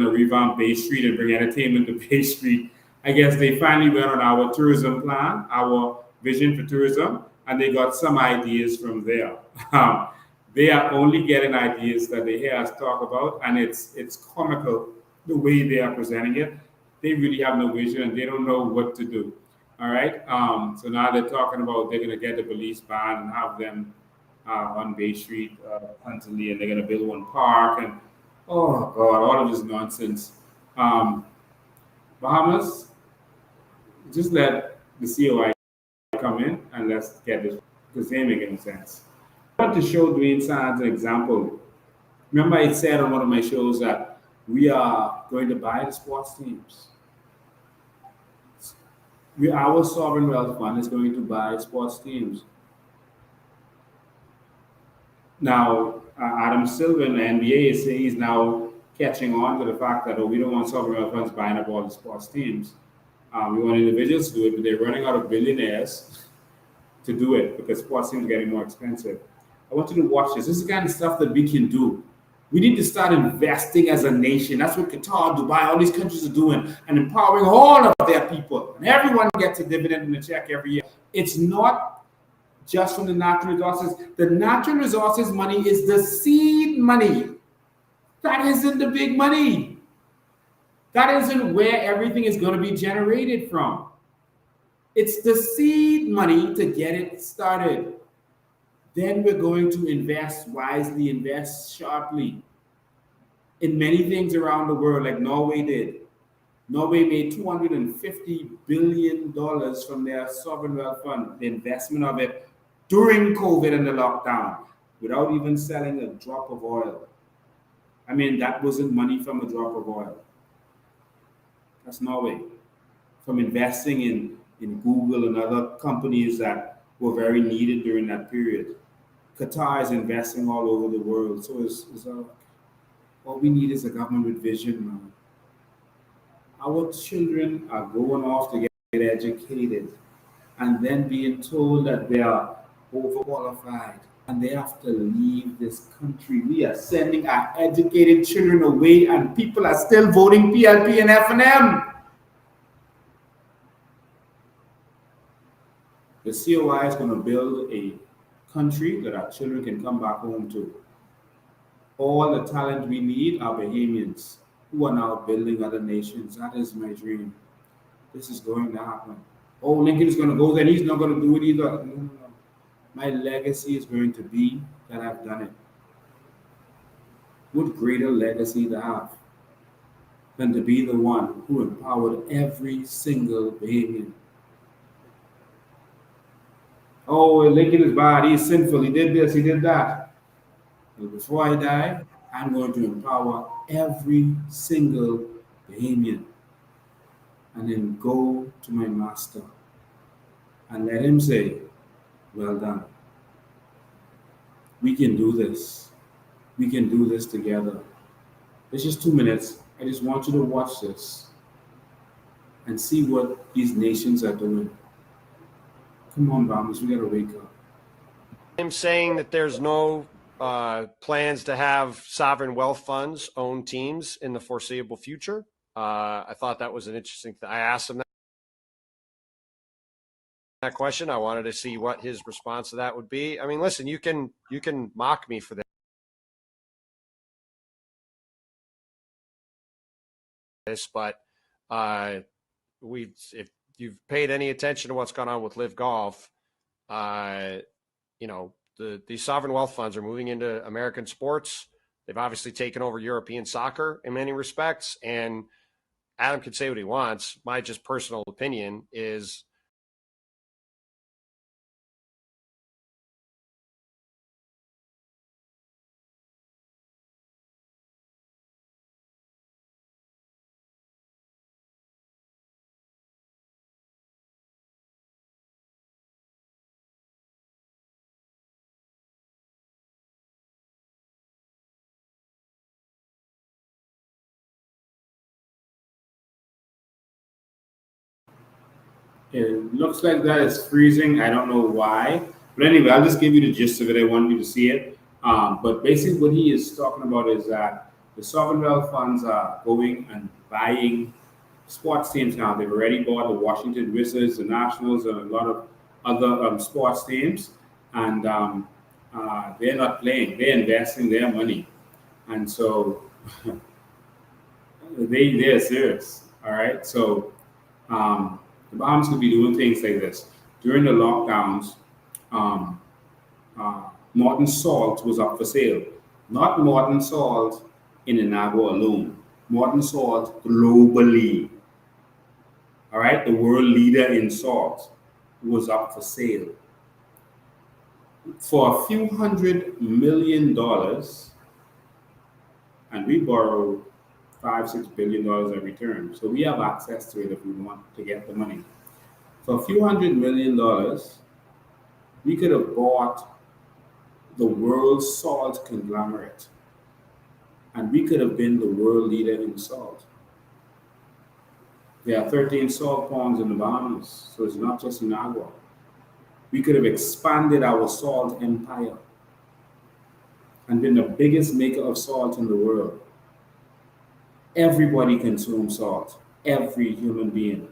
to revamp Bay Street and bring entertainment to Bay Street. I guess they finally went on our tourism plan, our vision for tourism, and they got some ideas from there. They are only getting ideas that they hear us talk about, and it's comical the way they are presenting it. They really have no vision and they don't know what to do. All right. So now they're talking about they're going to get the police ban and have them on Bay Street constantly, and they're going to build one park. And oh God, all of this nonsense. Bahamas, just let the COI come in and let's get this, because they make any sense. I want to show Dwayne Sands an example. Remember, I said on one of my shows that we are going to buy the sports teams. Our sovereign wealth fund is going to buy sports teams. Now, Adam Silver in the NBA is saying he's now catching on to the fact that, oh, we don't want sovereign wealth funds buying up all the sports teams. We want individuals to do it, but they're running out of billionaires to do it because sports teams are getting more expensive. I want you to watch this. This is the kind of stuff that we can do. We need to start investing as a nation. That's what Qatar, Dubai, all these countries are doing, and empowering all of their people. And everyone gets a dividend and a check every year. It's not just from the natural resources. The natural resources money is the seed money. That isn't the big money. That isn't where everything is going to be generated from. It's the seed money to get it started. Then we're going to invest wisely, invest sharply in many things around the world, like Norway did. Norway made $250 billion from their sovereign wealth fund, the investment of it during COVID and the lockdown, without even selling a drop of oil. I mean, that wasn't money from a drop of oil. That's Norway. From investing in Google and other companies that were very needed during that period. Qatar is investing all over the world. So all we need is a government with vision, man. Our children are going off to get educated and then being told that they are overqualified and they have to leave this country. We are sending our educated children away and people are still voting PLP and F&M. The COI is going to build a country that our children can come back home to. All the talent we need are Bahamians who are now building other nations. That is my dream. This is going to happen. Oh, Lincoln is going to go there. He's not going to do it either. No. My legacy is going to be that I've done it. What greater legacy to have than to be the one who empowered every single Bahamian? Oh, Lincoln is bad. He's sinful. He did this. He did that. But before I die, I'm going to empower every single Bahamian and then go to my master and let him say, well done. We can do this. We can do this together. It's just 2 minutes. I just want you to watch this and see what these nations are doing. Come on, Bahamas, we gotta wake up. I'm saying that there's no plans to have sovereign wealth funds own teams in the foreseeable future. I thought that was an interesting thing. I asked him that question. I wanted to see what his response to that would be. I mean, listen, you can mock me for this, but if you've paid any attention to what's gone on with Live Golf, the sovereign wealth funds are moving into American sports. They've obviously taken over European soccer in many respects, and Adam can say what he wants. My just personal opinion is It looks like that is freezing. I don't know why. But anyway, I'll just give you the gist of it. I want you to see it. But basically what he is talking about is that the sovereign wealth funds are going and buying sports teams now. They've already bought the Washington Wizards, the Nationals, and a lot of other sports teams. And they're not playing. They're investing their money. And so they're serious. All right. So the Bahamas could be doing things like this. During the lockdowns, Morton Salt was up for sale. Not Morton Salt in Inagua alone. Morton Salt globally. All right, the world leader in salt was up for sale. For a few $100 million, and we borrowed $5-6 billion in return. So we have access to it if we want to get the money. For a few $100 million, we could have bought the world's salt conglomerate. And we could have been the world leader in salt. There are 13 salt ponds in the Bahamas, so it's not just in Agua. We could have expanded our salt empire and been the biggest maker of salt in the world. Everybody consumes salt, every human being.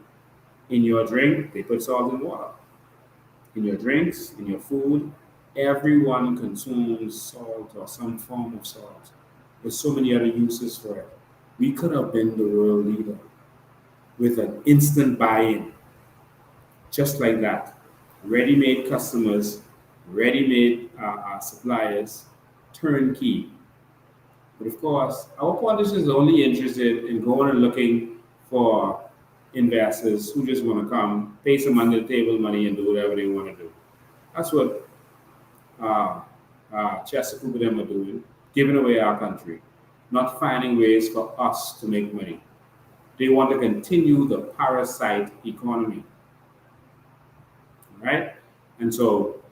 In your drink, they put salt in water. In your drinks, in your food, everyone consumes salt or some form of salt. There's so many other uses for it. We could have been the world leader with an instant buy-in, just like that. Ready-made customers, ready-made suppliers, turnkey. But of course, our politicians are only interested in going and looking for investors who just want to come, pay some under the table money, and do whatever they want to do. That's what Chesapeake and them are doing, giving away our country, not finding ways for us to make money. They want to continue the parasite economy, right? And so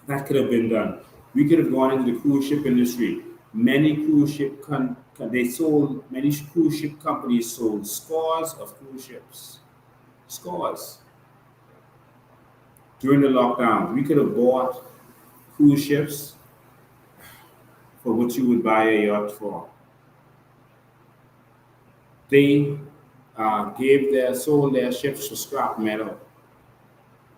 that could have been done. We could have gone into the cruise ship industry. Many cruise ship many cruise ship companies sold scores of cruise ships, scores. During the lockdown, we could have bought cruise ships for what you would buy a yacht for. They sold their ships for scrap metal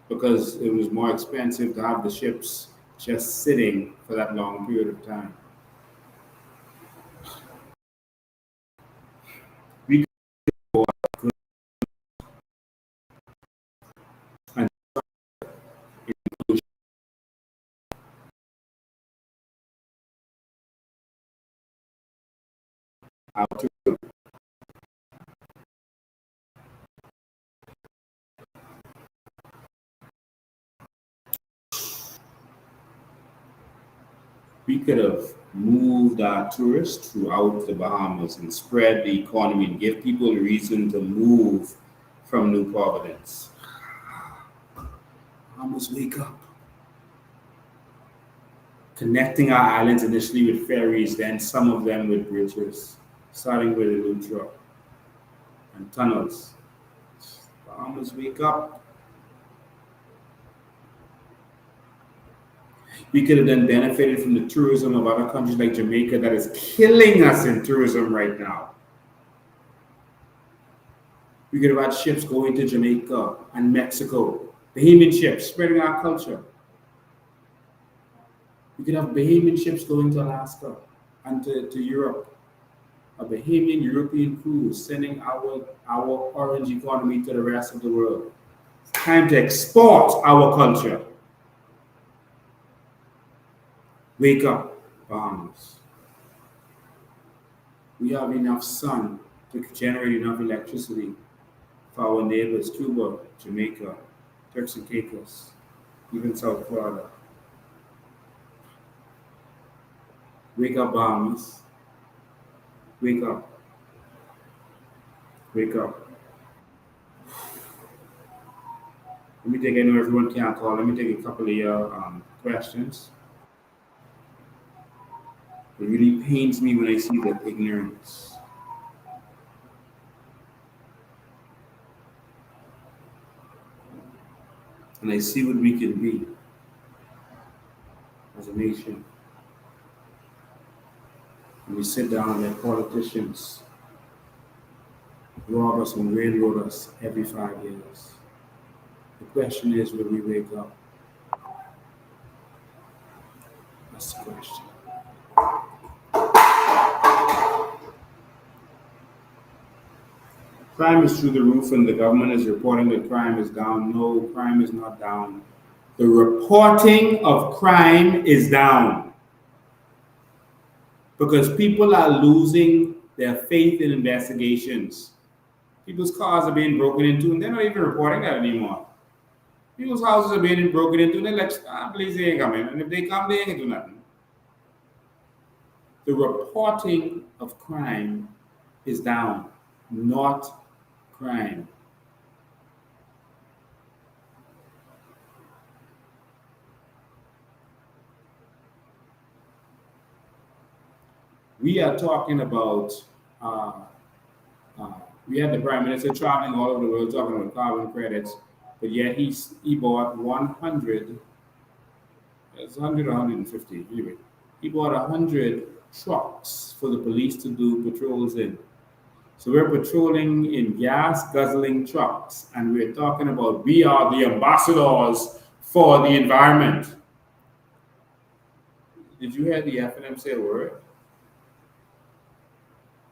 because it was more expensive to have the ships just sitting for that long period of time. We could and out to we could have moved our tourists throughout the Bahamas and spread the economy and give people a reason to move from New Providence. Bahamas, wake up. Connecting our islands initially with ferries, then some of them with bridges, starting with Elutra and tunnels. Bahamas, wake up. We could have then benefited from the tourism of other countries like Jamaica that is killing us in tourism right now. We could have had ships going to Jamaica and Mexico, Bahamian ships spreading our culture. We could have Bahamian ships going to Alaska and to Europe. A Bahamian European cruise sending our orange economy to the rest of the world. It's time to export our culture. Wake up, Bahamas. We have enough sun to generate enough electricity for our neighbors, Cuba, Jamaica, Turks and Caicos, even South Florida. Wake up, Bahamas. Wake up. Wake up. Let me take, I know everyone can't call, let me take a couple of your questions. It really pains me when I see that ignorance. And I see what we can be as a nation. And we sit down and let politicians rob us and railroad us every 5 years. The question is, will we wake up? That's the question. Crime is through the roof and the government is reporting that crime is down. No, crime is not down. The reporting of crime is down because people are losing their faith in investigations. People's cars are being broken into and they're not even reporting that anymore. People's houses are being broken into and they're like, please, they ain't coming. And if they come, they ain't do nothing. The reporting of crime is down, not crime. we are talking about, we had the Prime Minister traveling all over the world talking about carbon credits, but yet he bought 100, it's 100 or 150, anyway. He bought 100 trucks for the police to do patrols in. So we're patrolling in gas guzzling trucks, and we're talking about we are the ambassadors for the environment. Did you hear the FNM say a word?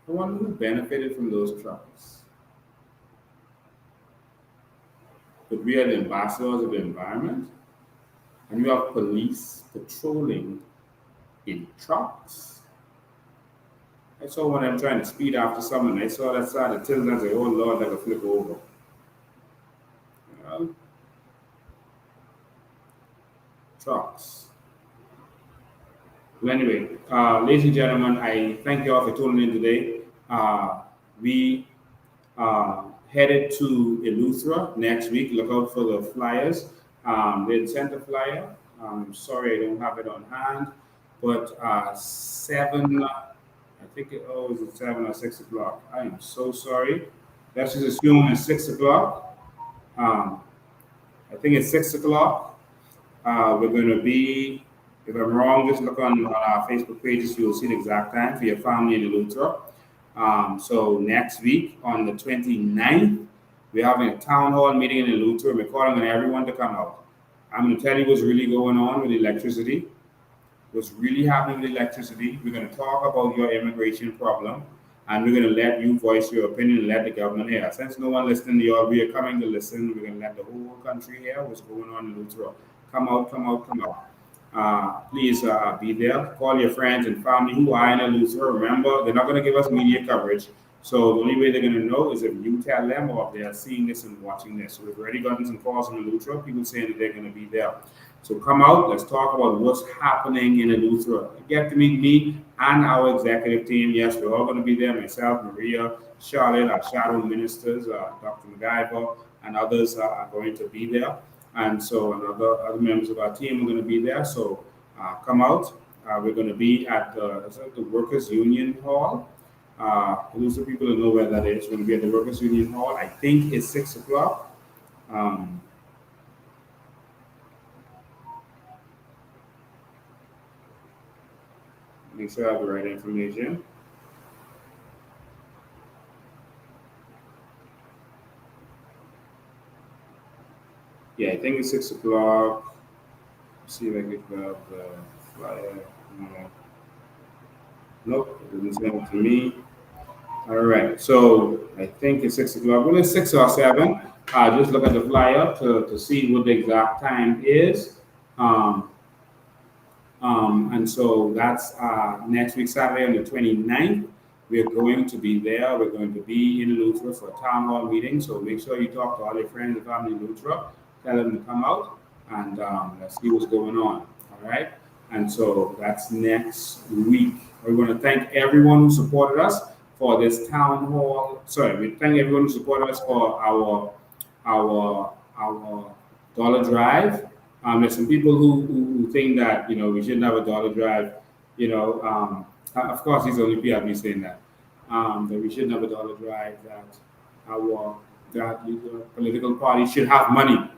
I wonder who benefited from those trucks. But we are the ambassadors of the environment, and you have police patrolling in trucks. I saw one of them trying to speed after someone. I saw that side of the tilt and I said, oh Lord, I could flip over. Well, trucks. Well, anyway, ladies and gentlemen, I thank you all for tuning in today. We headed to Eleuthera next week. Look out for the flyers. They sent a flyer. I'm sorry I don't have it on hand, but 7, I think is it 7 or 6 o'clock? I am so sorry. Let's just assume it's 6 o'clock. I think it's 6 o'clock. We're going to be, if I'm wrong, just look on our Facebook pages. You'll see the exact time for your family in Eleuthera. So next week on the 29th, we're having a town hall meeting in Eleuthera. We're calling on everyone to come out. I'm going to tell you what's really going on with electricity, what's really happening with electricity. We're going to talk about your immigration problem, and we're going to let you voice your opinion and let the government hear. Since no one listening to y'all, we are coming to listen. We're going to let the whole country hear what's going on in Eleuthera. Come out, come out, come out. Please be there. Call your friends and family who are in Eleuthera. Remember, they're not going to give us media coverage. So the only way they're going to know is if you tell them or if they are seeing this and watching this. So we've already gotten some calls from Eleuthera, people saying that they're going to be there. So come out, let's talk about what's happening in Eleuthera. Get to meet me and our executive team. Yes, we're all going to be there. Myself, Maria, Charlotte, our shadow ministers, Dr. MacGyver, and others are going to be there. And so other members of our team are going to be there. So come out. We're going to be at the Workers' Union Hall. Those are people who know where that is. We're going to be at the Workers' Union Hall. I think it's 6 o'clock. Make sure I have the right information. Yeah, I think it's 6 o'clock. Let's see if I can grab the flyer. Nope, it didn't send it to me. All right, so I think it's 6 o'clock. Well, it's 6 or 7. Just look at the flyer to see what the exact time is. And so that's next week, Saturday on the 29th. We're going to be there. We're going to be in Eleuthera for a town hall meeting. So make sure you talk to all your friends and family in Eleuthera. Tell them to come out and let's see what's going on. All right. And so that's next week. We're going to thank everyone who supported us for this town hall. Sorry, we thank everyone who supported us for our dollar drive. There's some people who think that we shouldn't have a dollar drive. Of course, he's only PRB saying that we shouldn't have a dollar drive. That political parties should have money.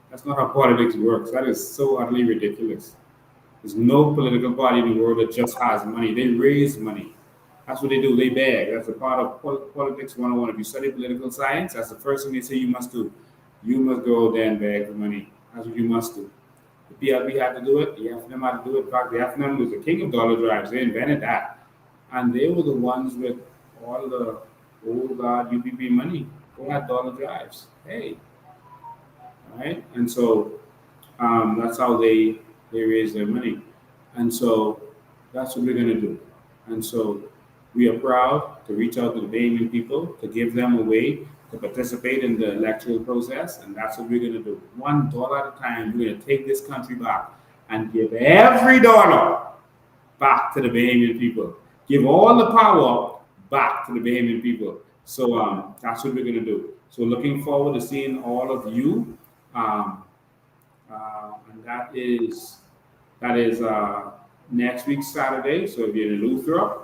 That's not how politics works. That is so utterly ridiculous. There's no political party in the world that just has money. They raise money. That's what they do. They beg. That's a part of politics 101. If you study political science, that's the first thing they say you must do. You must go there and beg for money. That's what you must do. The PLB had to do it. The FNM had to do it. In fact, the FNM was the king of dollar drives. They invented that. And they were the ones with all the old guard UPP money. They had dollar drives. Hey. All right? And so that's how they raise their money. And so that's what we're going to do. And so we are proud to reach out to the Bahamian people, to give them a way to participate in the electoral process, and that's what we're going to do. $1 at a time, we're going to take this country back and give every dollar back to the Bahamian people. Give all the power back to the Bahamian people. So that's what we're going to do. So looking forward to seeing all of you. And that is next week, Saturday. So if you're in Eleuthera,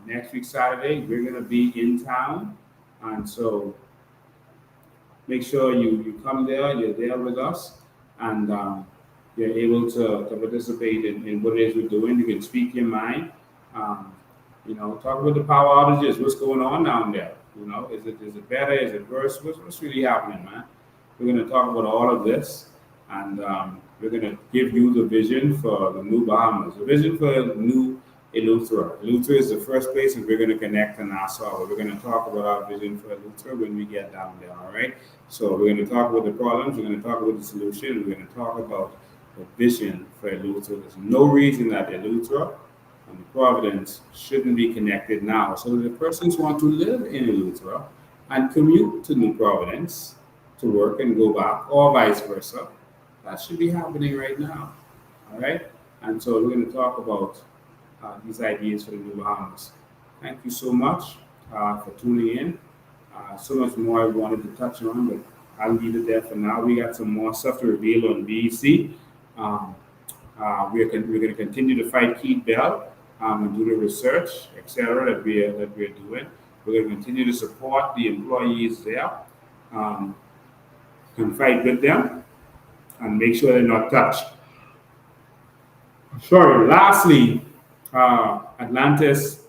Next week, Saturday, we're going to be in town. And so make sure you come there, you're there with us, and you're able to participate in what it is we're doing. You can speak your mind. Talk about the power outages. What's going on down there? Is it better? Is it worse? What's really happening, man? We're going to talk about all of this, and we're going to give you the vision for the new Bahamas, the vision for the new Eleuthera. Eleuthera is the first place that we're going to connect to Nassau. We're going to talk about our vision for Eleuthera when we get down there, all right? So we're going to talk about the problems, we're going to talk about the solution, we're going to talk about the vision for Eleuthera. There's no reason that Eleuthera and Providence shouldn't be connected now. So the persons want to live in Eleuthera and commute to New Providence to work and go back, or vice versa. That should be happening right now, all right? And so we're going to talk about these ideas for the New Bahamas. Thank you so much for tuning in. So much more I wanted to touch on, but I'll leave it there for now. We got some more stuff to reveal on BEC. We're going to continue to fight Keith Bell and do the research, etc. that we're doing. We're going to continue to support the employees there and fight with them and make sure they're not touched. Sorry. Lastly, Atlantis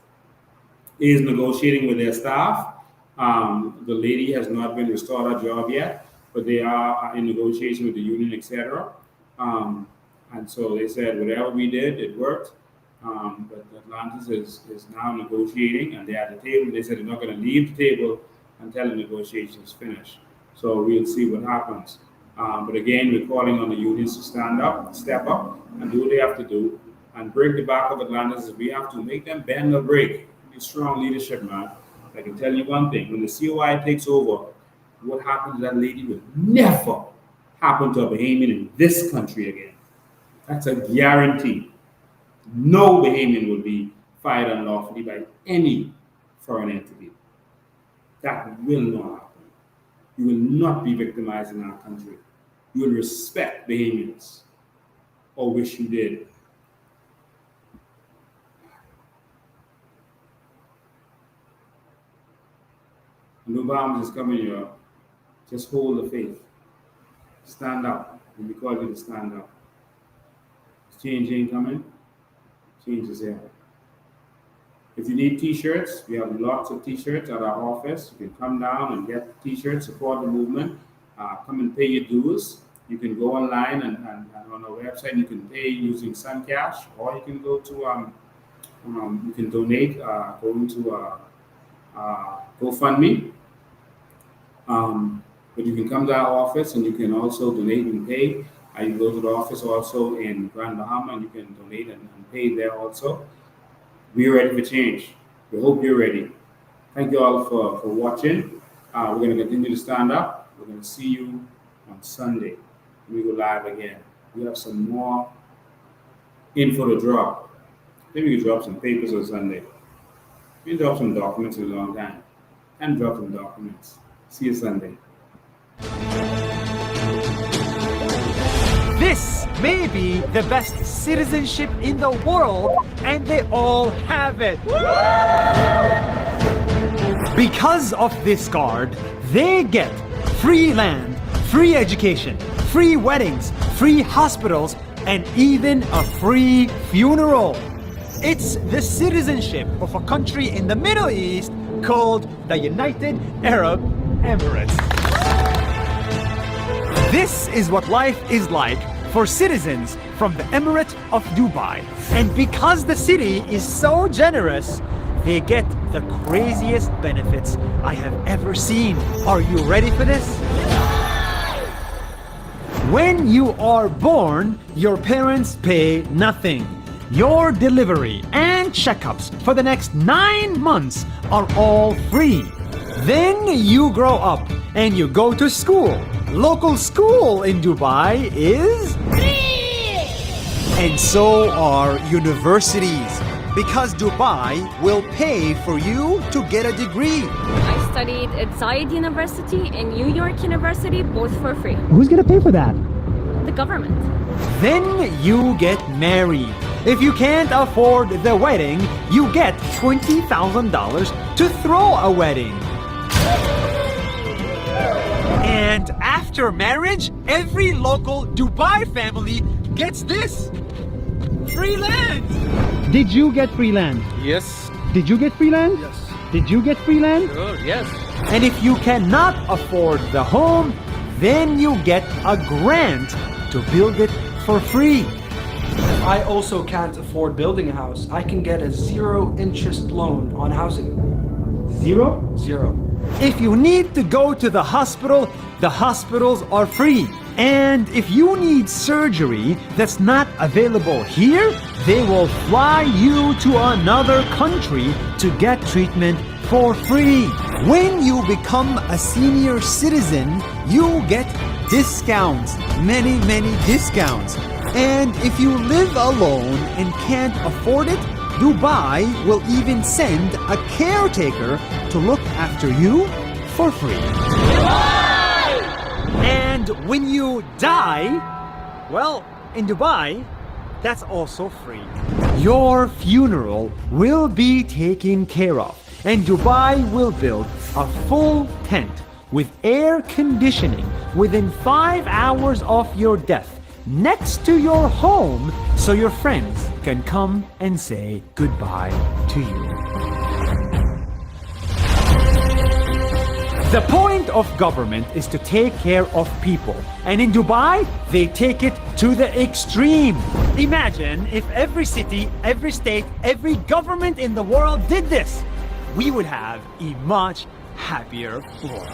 is negotiating with their staff. The lady has not been restored her job yet, but they are in negotiation with the union, etc. And so they said whatever we did, it worked. But Atlantis is now negotiating, and they're at the table. They said they're not going to leave the table until the negotiations finish. So we'll see what happens. But again, we're calling on the unions to stand up, step up, and do what they have to do, and break the back of Atlantis. We have to make them bend or break. Be strong leadership, man. I can tell you one thing: when the COI takes over, what happened to that lady will never happen to a Bahamian in this country again. That's a guarantee. No Bahamian will be fired unlawfully by any foreign entity. That will not happen. You will not be victimized in our country. You will respect Bahamians, or wish you did. New Bahamas is coming here. Just hold the faith. Stand up. And we call you to stand up. Change ain't coming. Change is here. If you need t-shirts, we have lots of t-shirts at our office. You can come down and get t-shirts, support the movement. Come and pay your dues. You can go online and on our website you can pay using SunCash, or you can go to you can donate going to GoFundMe. But you can come to our office and you can also donate and pay. You go to the office also in Grand Bahama and you can donate and pay there also. We're ready for change. We hope you're ready. Thank you all for watching. We're going to continue to stand up. We're going to see you on Sunday. We go live again. We have some more info to drop. Maybe we can drop some papers on Sunday. We can drop some documents in a long time. And drop some documents. See you Sunday. This may be the best citizenship in the world, and they all have it. Because of this card, they get free land, free education, free weddings, free hospitals, and even a free funeral. It's the citizenship of a country in the Middle East called the United Arab Emirates. This is what life is like for citizens from the Emirate of Dubai. And because the city is so generous, they get the craziest benefits I have ever seen. Are you ready for this? When you are born, your parents pay nothing. Your delivery and checkups for the next 9 months are all free. Then you grow up and you go to school. Local school in Dubai is free! And so are universities, because Dubai will pay for you to get a degree. I studied at Zayed University and New York University, both for free. Who's gonna pay for that? The government. Then you get married. If you can't afford the wedding, you get $20,000 to throw a wedding. And after marriage, every local Dubai family gets this. Free land! Did you get free land? Yes. Did you get free land? Yes. Did you get free land? Sure, yes. And if you cannot afford the home, then you get a grant to build it for free. I also can't afford building a house. I can get a 0-interest loan on housing. Zero? Zero. If you need to go to the hospitals are free. And if you need surgery that's not available here, they will fly you to another country to get treatment for free. When you become a senior citizen, you get discounts, many discounts. And if you live alone and can't afford it, Dubai will even send a caretaker to look after you for free. And when you die, well, in Dubai, that's also free. Your funeral will be taken care of, and Dubai will build a full tent with air conditioning within 5 hours of your death next to your home, so your friends can come and say goodbye to you. The point of government is to take care of people, and in Dubai, they take it to the extreme. Imagine if every city, every state, every government in the world did this. We would have a much happier world.